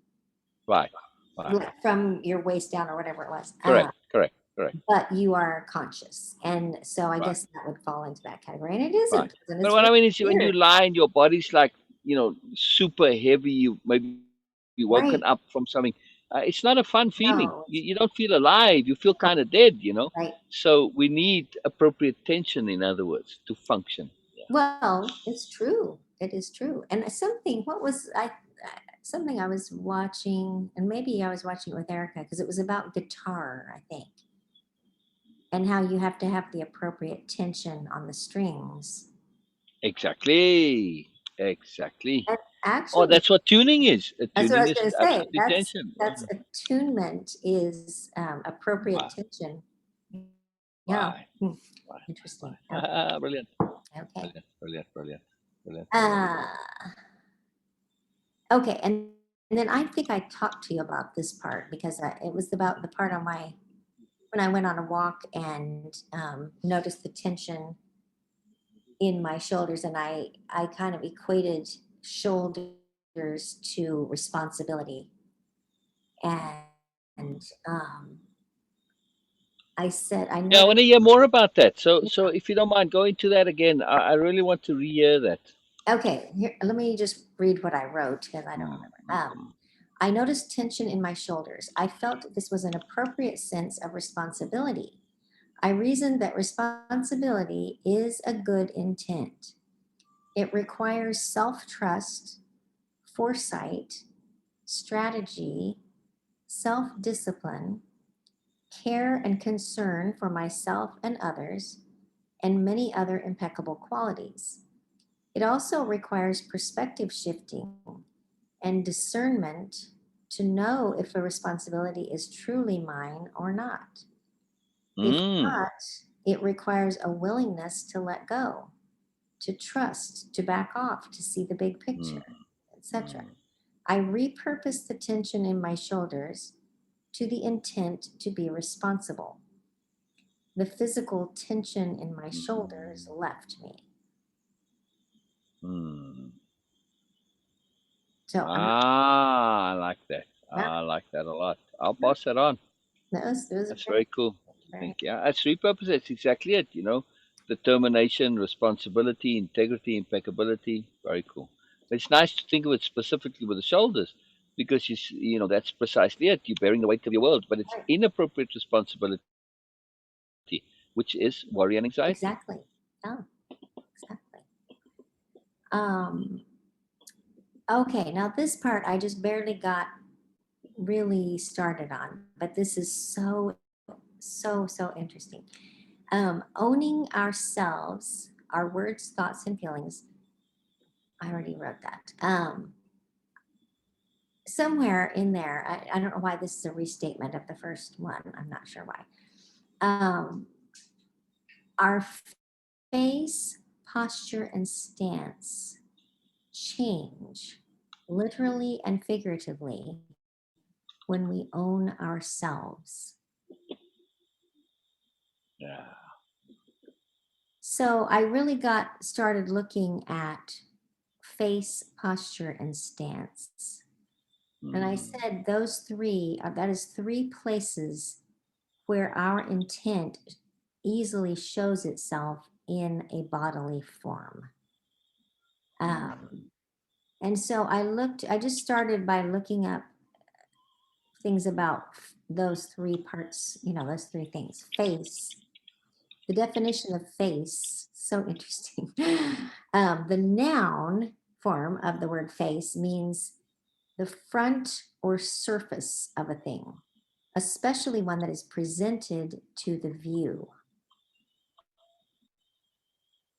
Right. Right. like from your waist down or whatever it was, Correct. Correct. Correct. but you are conscious. And so I Right. guess that would fall into that category. And it isn't Right. pleasant. But It's what really I mean is when you weird. lie and your body's like, super heavy, you maybe woken up from Right. something. It's not a fun feeling. You No, don't feel alive. You feel kind of no, dead. right. So we need appropriate tension, in other words, to function. Yeah. Well, it's true. It is true. And something, what was something I was watching, and maybe I was watching it with Erica because it was about guitar, I think, and how you have to have the appropriate tension on the strings. Exactly. Exactly. And Oh, actually, that's what tuning is. that's what I Tuning was is going to say. absolutely That's tension. that's attunement is appropriate Right. tension. Yeah. Right. Hmm. Right. Interesting. Okay. Right. Brilliant. Okay. Brilliant. Brilliant. Brilliant. Brilliant. Brilliant. Uh, okay. And then I think I talked to you about this part because it was about the part on my when I went on a walk and noticed the tension in my shoulders, and I kind of equated shoulders to responsibility, and I said I Yeah, I noticed. want to hear more about that. So Yeah. if you don't mind, go into that again. I really want to re-hear that. Okay, here, let me just read what I wrote because I don't Mm, remember. mm, mm. I noticed tension in my shoulders. I felt this was an appropriate sense of responsibility. I reasoned that responsibility is a good intent. It requires self trust, foresight, strategy, self discipline, care and concern for myself and others, and many other impeccable qualities. It also requires perspective shifting and discernment to know if a responsibility is truly mine or not. If Mm, not, it requires a willingness to let go, to trust, to back off, to see the big mm, picture, etc. mm. I repurposed the tension in my shoulders to the intent to be responsible. The physical tension in my shoulders left me. Hmm. So I'm not, Ah, I like that. not I like that a lot. I'll pass that on. those are That's very, very cool. I very think, yeah, that's repurpose. That's exactly it. Determination, responsibility, integrity, impeccability. Very cool. But it's nice to think of it specifically with the shoulders, because that's precisely it. You're bearing the weight of your world, but it's right. inappropriate responsibility, which is worry and anxiety. Exactly. Oh, exactly. Um, okay, now this part I just barely got really started on, but this is so interesting. Owning ourselves, our words, thoughts, and feelings. I already wrote that. Somewhere in there, I don't know why this is a restatement of the first one. I'm not sure why. Our face, posture, and stance change literally and figuratively when we own ourselves. Yeah. So I really got started looking at face, posture, and stance. And I Mm, said those three, that is three places where our intent easily shows itself in a bodily form. mm, Um, and so I just started by looking up things about those three parts, those three things. Face, the definition of face, so interesting. The noun form of the word face means the front or surface of a thing, especially one that is presented to the view,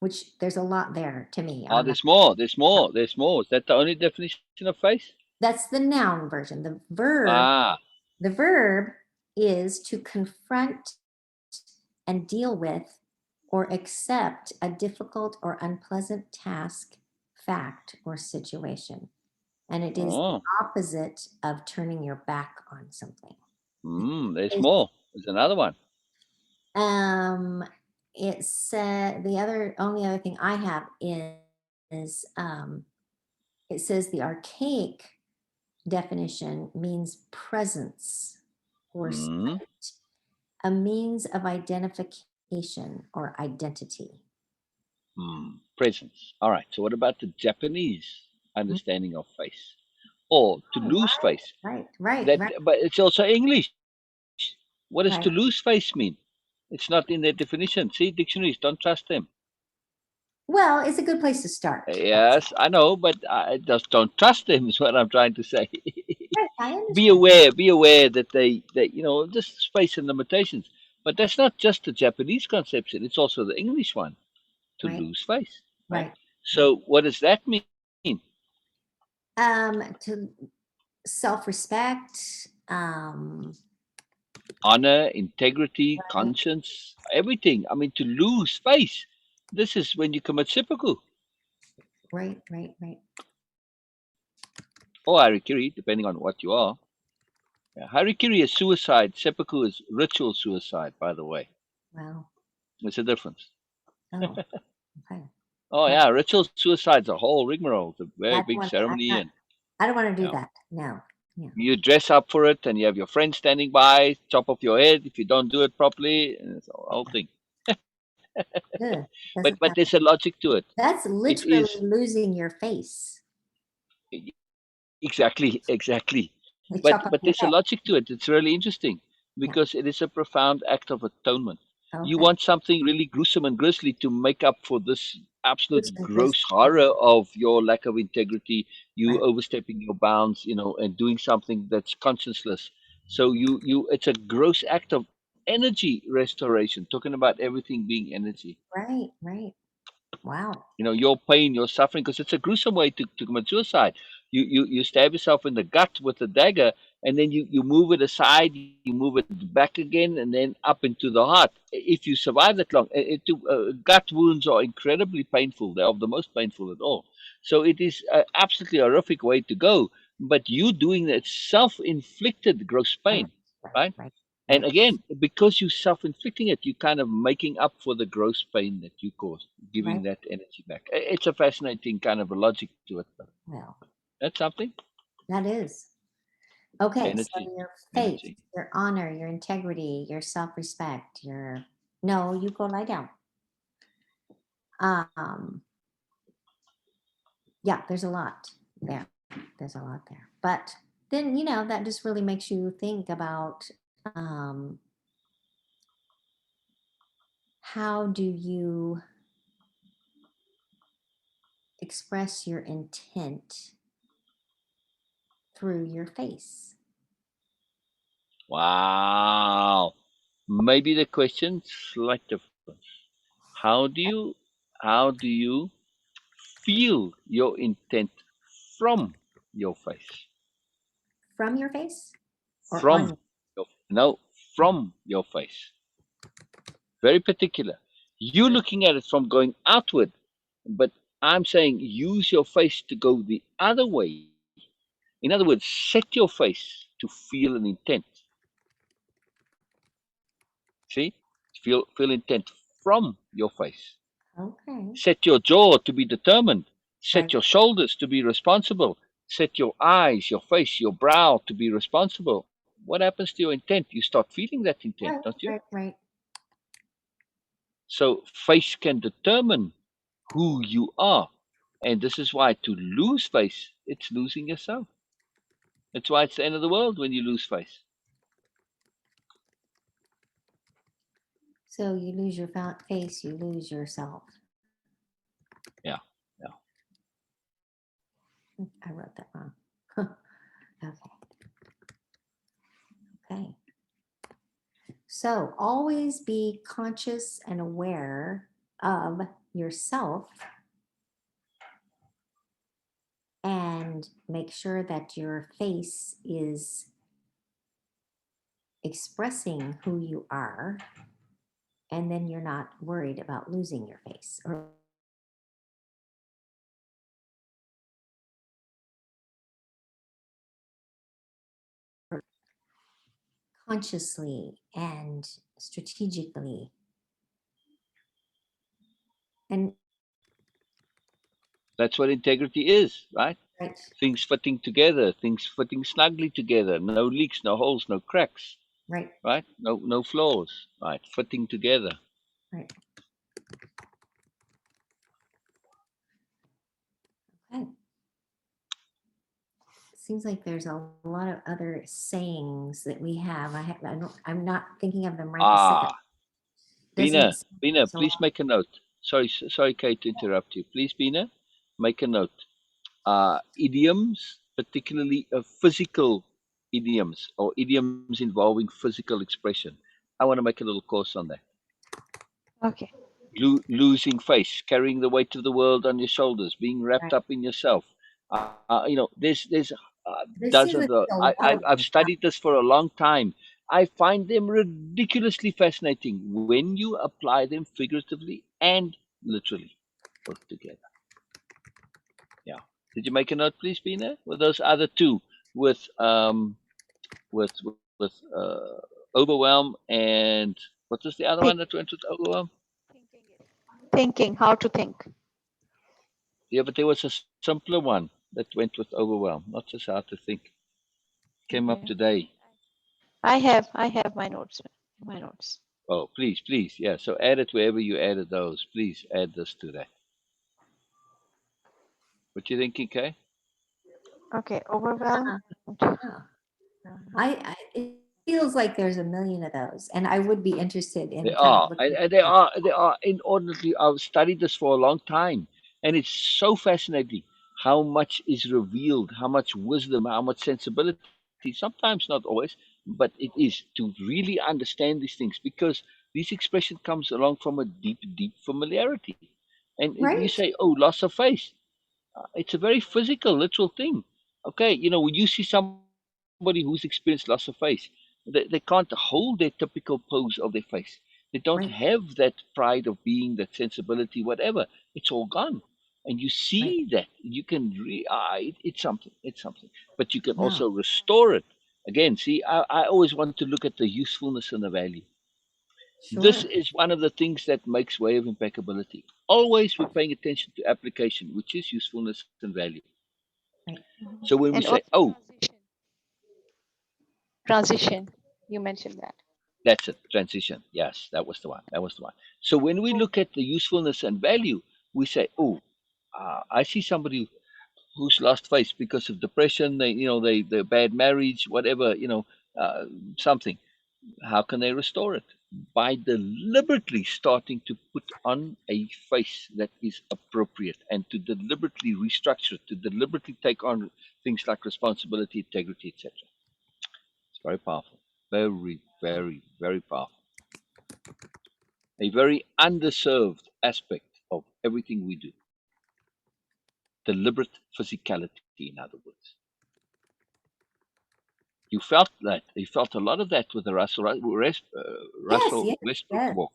which there's a lot there to me Ah, on that. there's more. There's more. There's more. Is that the only definition of face? That's the noun version. Ah, The verb is to confront and deal with or accept a difficult or unpleasant task, fact, or situation. And it is the oh, opposite of turning your back on something. there's Is, more. There's another one. um, it said the only other thing I have is it says the archaic definition means presence or Mm, sight, a means of identification or identity. presence. All right. So what about the Japanese Mm. understanding of face, or to Oh, lose face? right, That, right, but it's also English. What does to lose right. face mean? It's not in their definition. See, dictionaries, don't trust them. Well, it's a good place to start. That's Yes, I know, but I just don't trust them. Is what I'm trying to say. right. I Be understand. aware. Be aware that just space and limitations. But that's not just the Japanese conception. It's also the English one. To Right, lose face, right? right, right. So what does that mean? To self-respect. Honor, integrity, Right, conscience, everything. I mean, to lose face. This is when you commit seppuku right. or harikiri, depending on what you are. Yeah, harikiri is suicide. Seppuku is ritual suicide. By the way, Wow. there's a difference. Oh, okay. Oh Well, yeah, ritual suicide's a whole rigmarole. It's a yeah, very big ceremony, and I don't want to you do know that. No. Yeah. you dress up for it, and you have your friends standing by, chop off your head if you don't do it properly, and it's a whole thing. Ugh, But doesn't but sound. there's a logic to it. That's It literally is losing your face. exactly. They But chop off but your there's a head. logic to it. It's really interesting Yeah. because it is a profound act of atonement. You Okay. want something really gruesome and grisly to make up for this absolute Lose and gross grizzly. Yeah. horror of your lack of integrity, you Right. overstepping your bounds, and doing something that's conscienceless. So it's a gross act of energy restoration. Talking about everything being energy. Right. Right. Wow. Your pain, your suffering, because it's a gruesome way to commit suicide. You stab yourself in the gut with a dagger, and then you move it aside, you move it back again, and then up into the heart. If you survive that long, gut wounds are incredibly painful. They're of the most painful at all. So it is absolutely horrific way to go. but you doing that self-inflicted gross Right, pain, right, right? right, And right, again, because you self-inflicting it, you kind of making up for the gross pain that you caused, right. giving that energy back. It's a fascinating kind of a logic to it. But Well, that's something. that is. Okay, so Energy, your faith, energy. your honor, your integrity, your self-respect, your no, you go lie down. Um, yeah, there's a lot there. There's a lot there. But then, that just really makes you think about how do you express your intent through your face? Wow. Maybe the question slight difference. How do you how do you feel your intent from your face? From your face or on From your no, from your face. Very particular. You looking at it from going outward, but I'm saying use your face to go the other way. In other words, set your face to feel an intent. See? Feel intent from your face. Okay. Set your jaw to be determined. Set Right, your shoulders to be responsible. Set your eyes, your face, your brow to be responsible. What happens to your intent? You start feeling that intent, right, don't you? right, right. So face can determine who you are. And this is why to lose face, it's losing yourself. That's why it's the end of the world when you lose face. So you lose your face, you lose yourself. Yeah. Yeah. I wrote that wrong. Okay. Okay. So always be conscious and aware of yourself and make sure that your face is expressing who you are. And then you're not worried about losing your face or consciously and strategically. And That's what integrity is, right? right, Things fitting together, things fitting snugly together, no leaks, no holes, no cracks, right, right? No flaws, right? Fitting together. right. Okay. Seems like there's a lot of other sayings that we have. I'm not thinking of them right this second. Ah, Doesn't Bina, seem Bina, there's a please lot. make a note. Sorry, Kate, to interrupt you. Please, Bina, make a note. Idioms, particularly physical idioms or idioms involving physical expression. I want to make a little course on that. Okay. Losing face, carrying the weight of the world on your shoulders, being wrapped Right. up in yourself. There's There seems dozens like of. there's a lot of I've studied this for a long time. I find them ridiculously fascinating when you apply them figuratively and literally, both together. Yeah. Did you make a note, please, Bina? With those other two, with with overwhelm and what was the other one Think, that went with overwhelm? thinking, how to think. Yeah, but there was a simpler one that went with overwhelm, not just how to think. Came up Yeah. today. I have my notes. My notes. Oh, please, yeah. So add it wherever you added those. Please add this to that. What you thinking, Kay? Okay. Overwhelm. yeah. It feels like there's a million of those, and I would be interested They in kind of are, looking and at they are inordinately. I've studied this for a long time, and it's so fascinating how much is revealed, how much wisdom, how much sensibility. Sometimes not always, but it is to really understand these things because these expression comes along from a deep familiarity. And you right, say, "Oh, loss of face." It's a very physical, literal thing. Okay, when you see somebody who's experienced loss of face, they can't hold their typical pose of their face. They don't right, have that pride of being, that sensibility, whatever. It's all gone. and you Right. see that you can it's something, it's something, but you can Wow. also restore it again. See, I always want to look at the usefulness and the value. This Sure. is one of the things that makes way of impeccability. Always we're paying attention to application, which is usefulness and value. Right. So when we And say, also oh, transition. You mentioned that. that's it, transition. Yes, that was the one. That was the one. So when we look at the usefulness and value, we say, oh, I see somebody who's lost face because of depression. They bad marriage, whatever. Something. How can they restore it? By deliberately starting to put on a face that is appropriate and to deliberately restructure it, to deliberately take on things like responsibility, integrity, etc. It's very powerful. Very, very, very powerful. A very underserved aspect of everything we do. Deliberate physicality, in other words. You felt that. You felt a lot of that with the Yes. Russell Yes. Westbrook Yes. walk.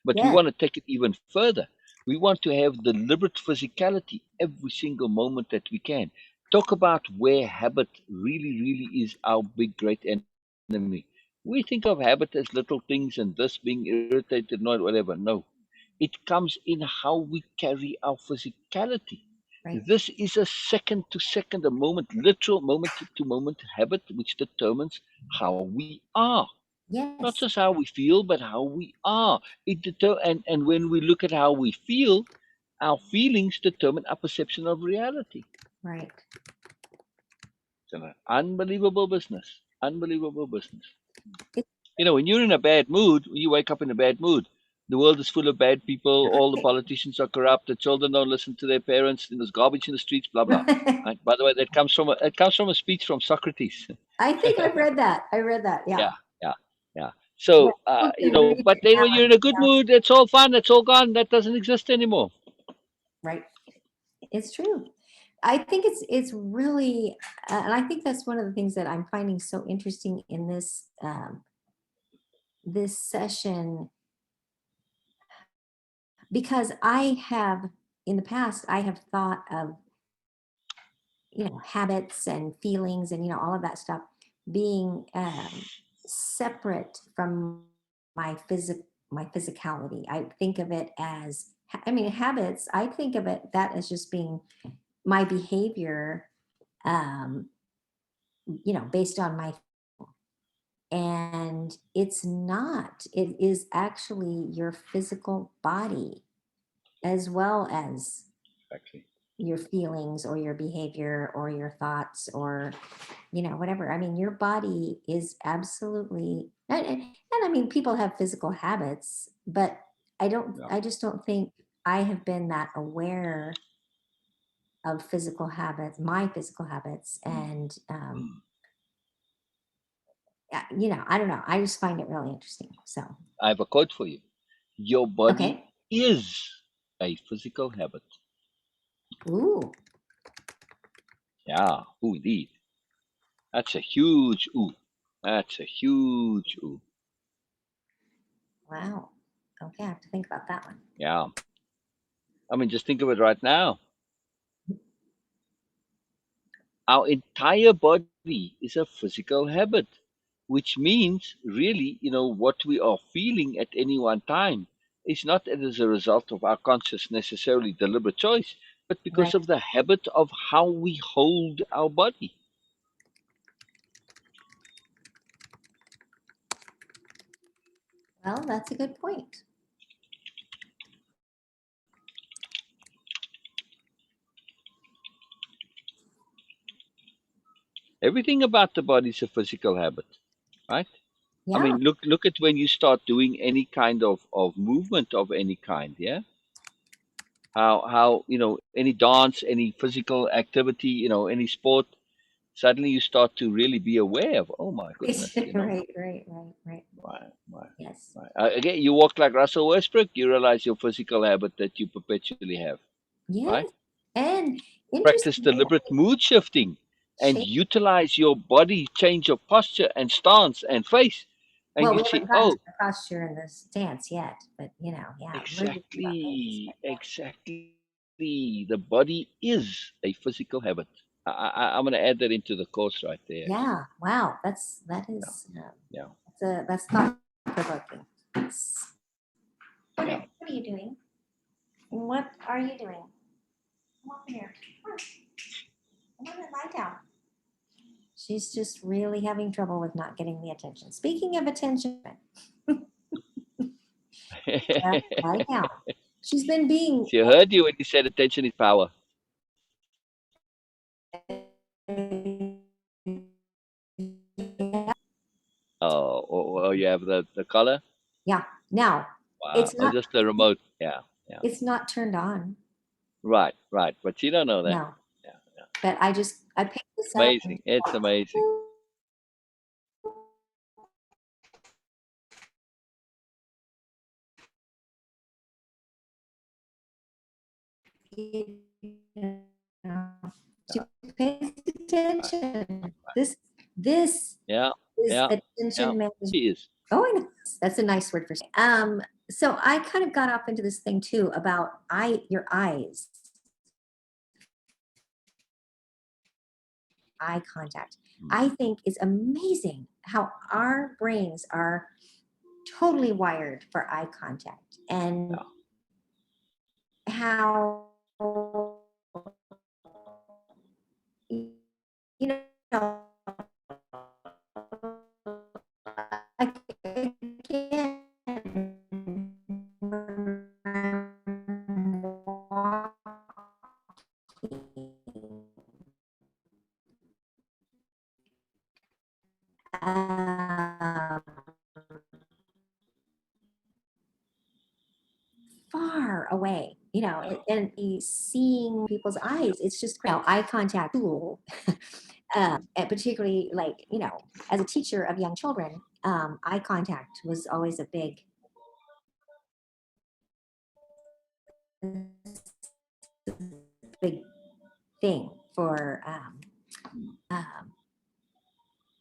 But we Yes. want to take it even further. We want to have deliberate physicality every single moment that we can. Talk about where habit really, really is our big, great enemy. We think of habit as little things and this being irritated, annoyed, whatever. No, it comes in how we carry our physicality. Right. This is a second to second, a moment, literal moment to moment habit which determines how we are. Not Yes. just how we feel, but how we are. And when we look at how we feel, our feelings determine our perception of reality. Right. It's an unbelievable business. Unbelievable business. It, When you're in a bad mood, you wake up in a bad mood. The world is full of bad people. All the politicians are corrupt. The children don't listen to their parents. And there's garbage in the streets. Blah blah. Right? By the way, that comes from a speech from Socrates. I think I've read that. I read that. Yeah. Yeah, yeah, yeah. Yeah. So People can read but it then now when you're and in a good mood, it's all fun. It's all gone. That doesn't exist anymore. right. It's true. I think it's really, and I think that's one of the things that I'm finding so interesting in this session, because I have in the past I have thought of habits and feelings and all of that stuff being separate from my physicality. I think of it as, I mean, habits. I think of it that as just being my behavior, um, based on my, and it's not. It is actually your physical body as well as Exactly. your feelings or your behavior or your thoughts or whatever. I mean, your body is absolutely, and I mean, people have physical habits, but Yeah. I just don't think I have been that aware of physical habits, my physical habits. Mm. And Mm. I don't know, I just find it really interesting. So I have a quote for you. Your body okay. is a physical habit. Ooh. Yeah. Ooh, indeed. That's a huge ooh. That's a huge ooh. Wow. Okay, I have to think about that one. Yeah. I mean, just think of it right now. Our entire body is a physical habit, which means really, what we are feeling at any one time is not as a result of our conscious, necessarily deliberate choice, but because Right. of the habit of how we hold our body. Well, that's a good point. Everything about the body is a physical habit, right? I Yeah. mean, look at when you start doing any kind of movement of any kind, yeah. How any dance, any physical activity, any sport, suddenly you start to really be aware of, oh my goodness, Right, right, right, right. why, Yes. again, you walk like Russell Westbrook, you realize your physical habit that you perpetually have, right? Yes. And Practice interestingly enough, deliberate mood shifting and shape. utilize your body, change of posture and stance and face, and Well, you we see, haven't gotten to oh, the posture and this dance yet, but yeah, really think about those exactly, aspects. exactly. the body is a physical habit. I'm going to add that into the course right there. Yeah. Wow. That Yeah, is yeah, that's thought provoking. yeah. What are you doing? What are you doing? Come over here. Come on and lie down. She's just really having trouble with not getting the attention. Speaking of attention, just lie down. She's been being She heard you when you said attention is power. Oh, or you have the color? yeah. Now Wow. it's Or not just the remote? Yeah, yeah. it's not turned on. Right, right. But you don't know that. No, Yeah, yeah. but I picked this up. Amazing. It's amazing. She pays attention. This Yeah, is yeah, yeah. attention management. She is. Oh, I know. That's a nice word for saying. So I kind of got off into this thing too about your eyes, eye contact. I think is amazing how our brains are totally wired for eye contact and Yeah. how you know again, when I'm um, far away, and seeing people's eyes. It's just eye contact tool. And particularly like, as a teacher of young children, eye contact was always a big thing for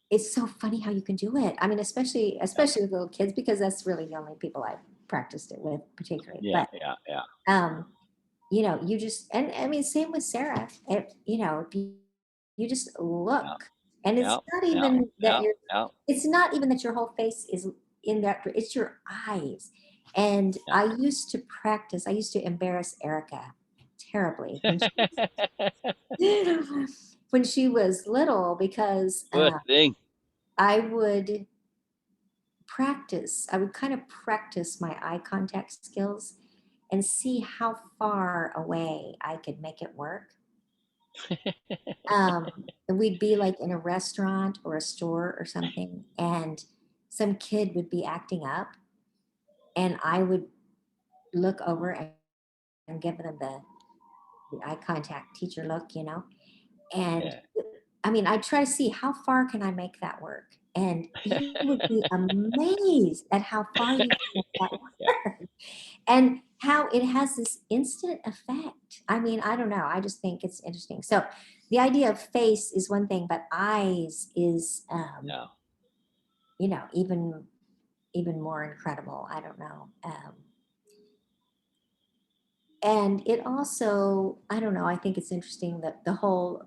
it's so funny how you can do it. I mean, especially with little kids, because that's really the only people I've practiced it with particularly. Yeah, But yeah, yeah. you just, and I mean, same with Sarah. You just Yeah, look, and it's yeah, not yeah, even that yeah, you're. yeah, It's not even that your whole face is in that. It's your eyes. And yeah. I used to practice. I used to embarrass Erica terribly when she was little because Poor thing. I would practice. I would kind of practice my eye contact skills and see how far away I could make it work. And we'd be like in a restaurant or a store or something, and some kid would be acting up, and I would look over and give them the eye contact teacher look, and Yeah. I mean, I try to see how far can I make that work, and you would be amazed at how far you can make that Yeah. work, and how it has this instant effect. I mean, I don't know. I just think it's interesting. So, the idea of face is one thing, but eyes is, Yeah. even more incredible. I don't know. And it also, I don't know. I think it's interesting that the whole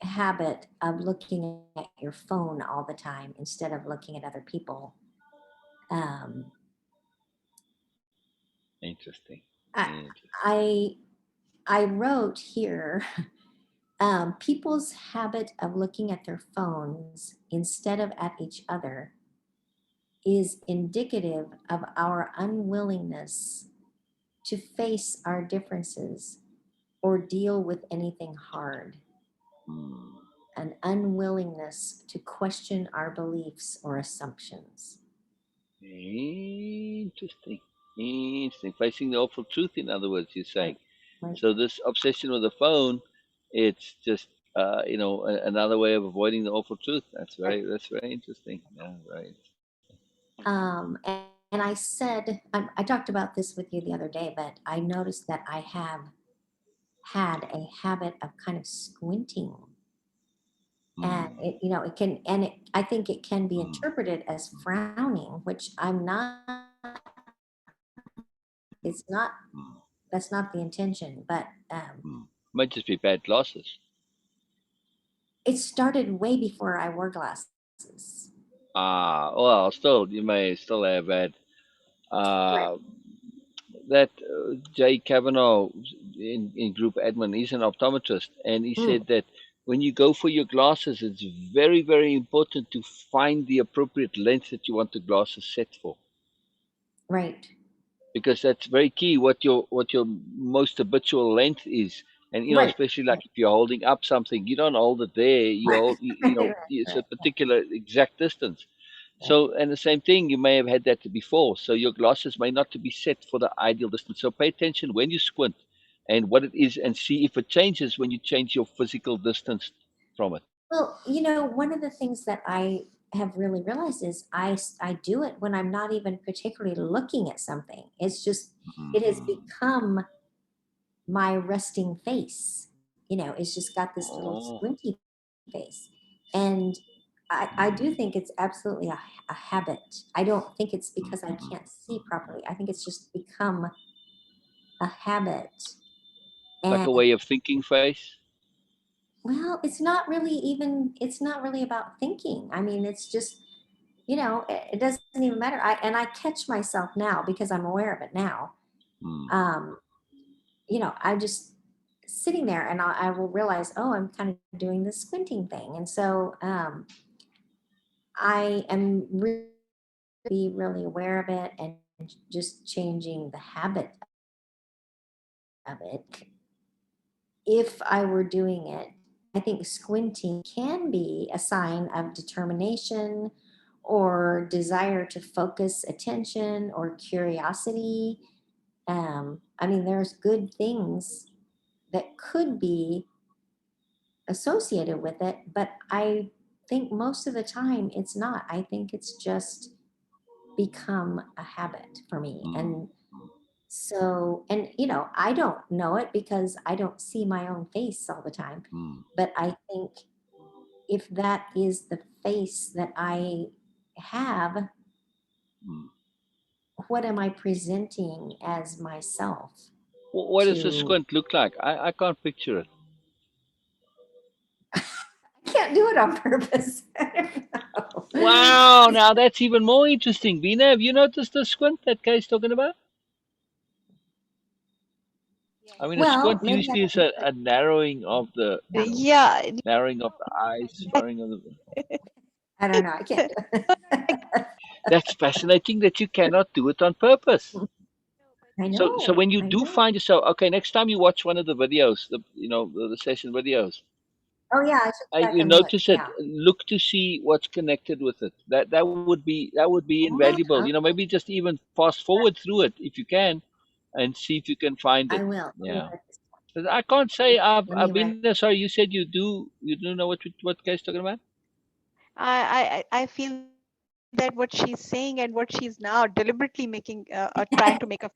habit of looking at your phone all the time instead of looking at other people. Um, Interesting. I, Interesting. I I wrote here, people's habit of looking at their phones instead of at each other is indicative of our unwillingness to face our differences or deal with anything hard, Hmm. an unwillingness to question our beliefs or assumptions. Interesting. Interesting. Facing the awful truth, in other words, you're saying. Right, right. So this obsession with the phone, it's just another way of avoiding the awful truth. Right. That's very interesting. Yeah, right. And I said, I talked about this with you the other day, but I noticed that I have had a habit of kind of squinting. And Hmm. it can, and I think it can be Hmm. interpreted as frowning, which I'm not, it's not Hmm. that's not the intention. But Might just be bad glasses. it started way before I wore glasses. Well, still, you may still have had Right. uh, that Jay Kavanaugh in group admin. He's an optometrist, and he Mm, said that when you go for your glasses, it's very, very important to find the appropriate lens that you want the glasses set for, right. because that's very key. What your most habitual length is, and Right. especially like if you're holding up something, you don't hold it there. You Right. hold, Right. Right. it's a Right. particular exact distance. Right. So, and the same thing, you may have had that before. So your glasses may not to be set for the ideal distance. So pay attention when you squint and what it is, and see if it changes when you change your physical distance from it. Well, one of the things that I have really realized is I do it when I'm not even particularly looking at something. It's just, it has Mhm. become my resting face. It's just got this little Oh. squinty face. And I do think it's absolutely a habit. I don't think it's because I Mhm. can't see properly. I think it's just become a habit. Like And a way of thinking face. well, it's not really about thinking. I mean, it's just, it doesn't even matter. I catch myself now because I'm aware of it now. Mm. Um, I just sitting there and I will realize, oh, I'm kind of doing this squinting thing. And so I am be really aware of it and just changing the habit of it. If I were doing it, I think squinting can be a sign of determination or desire to focus attention or curiosity. I mean, there's good things that could be associated with it, but I think most of the time it's not. I think it's just become a habit for me. Mm. And so, and I don't know it because I don't see my own face all the time. Mm. But I think if that is the face that I have, Mm. what am I presenting as myself What does a to? squint look like? I can't picture it. I can't do it on purpose. I don't know. Wow, now that's even more interesting. Bina, have you noticed the squint that Kay's talking about? I mean, a Well, squint maybe I usually is can do it. a narrowing of the, Yeah, narrowing of the eyes, narrowing of the. I don't know. I can't do it. That's fascinating that you cannot do it on purpose. I So know. when you I do know. find yourself, okay, next time you watch one of the videos, the session videos, Oh yeah, I should go back you and look. notice it, Yeah. look to see what's connected with it. That would be Oh, invaluable. okay. Maybe just even fast forward through it if you can, and see if you can find I it. will. Let me Yeah. write this. 'Cause I can't say Let I've me been write. there. Sorry, you said you do know what Kay's talking about? I feel that what she's saying and what she's now deliberately making trying to make a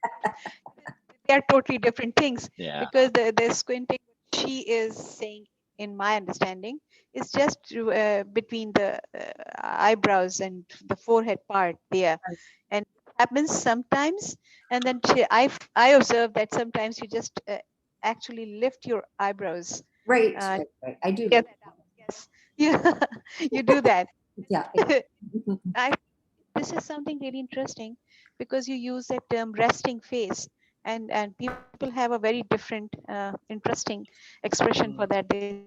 they are totally different things because Yeah. the squinting she is saying in my understanding is just between the eyebrows and the forehead part there, and it happens sometimes, and then I observe that sometimes you just actually lift your eyebrows Right, to right, right. I do. get that out. Yes, you you do that. Yeah, I do. I This is something really interesting because you use that term resting face, and people have a very different interesting expression for Mm. that. They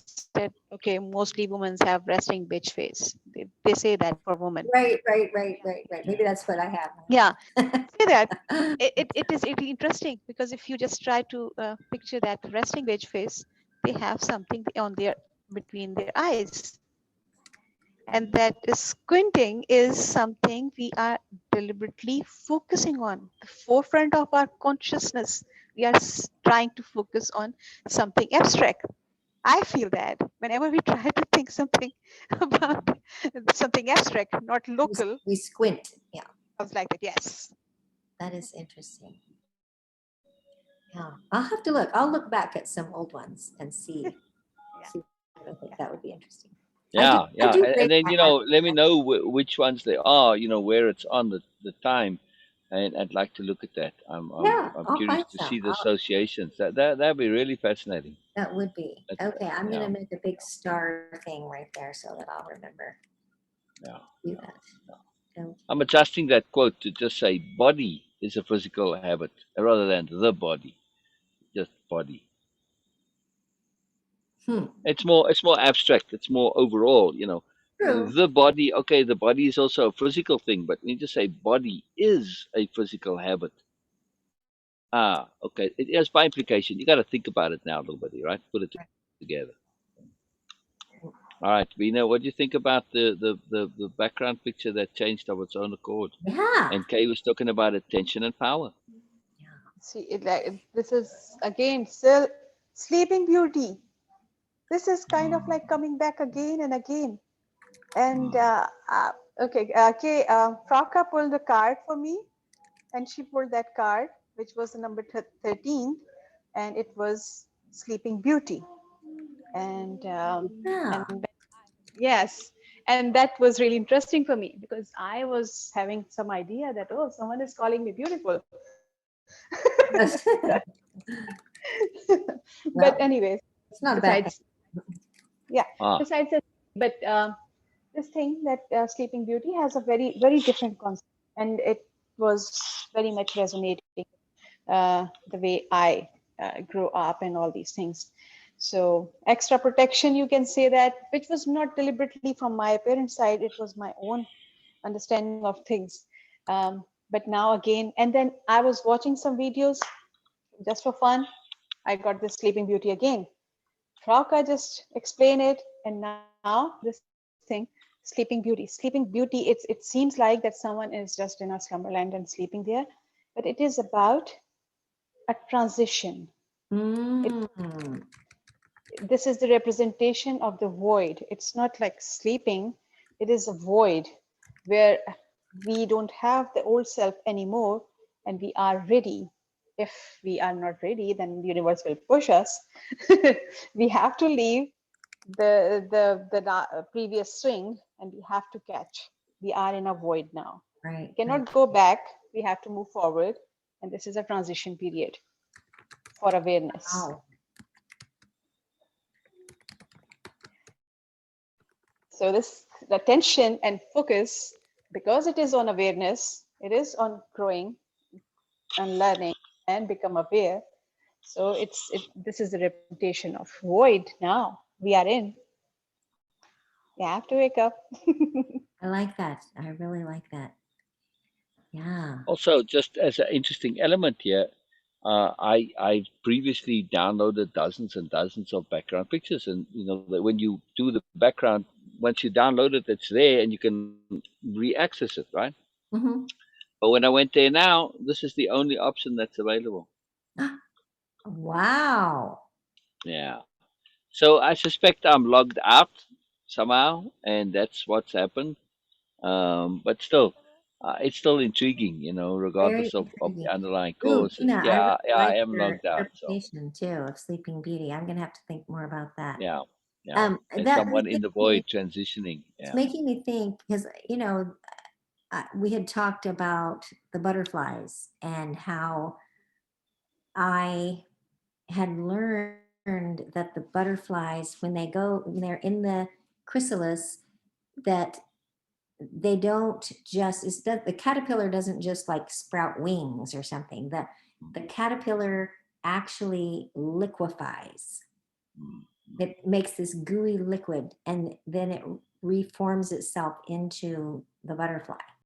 said, okay, mostly women have resting bitch face. They say that for women. Right, right, Yeah, right, right, right. Maybe that's what I have. yeah, say that. It is really interesting because if you just try to picture that resting bitch face, they have something on their between their eyes, and that is squinting is something we are deliberately focusing on the forefront of our consciousness. We are trying to focus on something abstract. I feel that whenever we try to think something about something abstract, not we, local, we squint. Yeah, sounds like that. Yes. that is interesting. Yeah, I'll have to look. I'll look back at some old ones and see. Yeah. See, I think that would be interesting. I do. Yeah, I yeah, do and great. then let me know which ones they are. Where it's on the time, and I'd like to look at that. Yeah, I'm I'll curious find to some. see the associations. That'd be really fascinating. That would be. Okay, I'm Yeah, gonna make a big star thing right there so that I'll remember yeah, to do yeah. that. Okay. I'm adjusting that quote to just say body is a physical habit rather than the body, just body. Hmm. It's more abstract. It's more overall. True. The body. Okay, the body is also a physical thing, but when you just say body is a physical habit. Okay. It is by implication. You got to think about it now a little bit, right? Put it together. All right, Vina, what do you think about the background picture that changed of its own accord? Yeah. And Kay was talking about attention and power. See, this is again still Sleeping Beauty. This is kind of like coming back again and again. And okay, Frauka pulled a card for me, and she pulled that card, which was the number 13, and it was Sleeping Beauty. And Yeah. yes, and that was really interesting for me because I was having some idea that, oh, someone is calling me beautiful. Yes. But Well, anyways, it's not a bad thing. besides, yeah, Ah, besides that, but this thing that Sleeping Beauty has a very, very different concept, and it was very much resonating the way I grew up and all these things. So extra protection, you can say that, which was not deliberately from my parents' side. It was my own understanding of things. But now again, and then I was watching some videos just for fun. I got this Sleeping Beauty again. Frauka just explain it, and now this thing, Sleeping Beauty. Sleeping Beauty, it seems like that someone is just in a slumberland and sleeping there, but it is about a transition. It, Mm. this is the representation of the void. It's not like sleeping, it is a void where we don't have the old self anymore and we are ready. If we are not ready, then the universe will push us. We have to leave the previous swing and we have to catch. We are in a void now. Right. We cannot go back. We have to move forward. And this is a transition period for awareness. Wow. So this the attention and focus, because it is on awareness, it is on growing and learning and become aware. So this is the representation of void now we are in. You have to wake up. I like that. I really like that. Yeah. also, just as an interesting element here, I previously downloaded dozens and dozens of background pictures, and that when you do the background, once you download it, it's there, and you can re-access it, right? Mm-hmm. But when I went there now, this is the only option that's available. Wow. Yeah. So I suspect I'm logged out somehow, and that's what's happened. But still, it's still intriguing, Very regardless of intriguing. the underlying Ooh, causes. Tina, I really Yeah, yeah, I like am your logged out. So interpretation too of Sleeping Beauty. I'm gonna have to think more about that. yeah, yeah. And That was someone in the making me, void transitioning. it's Yeah. making me think because we had talked about the butterflies and how I had learned that the butterflies, when they're in the chrysalis, that they don't just, it's that the caterpillar doesn't just like sprout wings or something. The caterpillar actually liquefies. Mm. It makes this gooey liquid and then it reforms itself into the butterfly.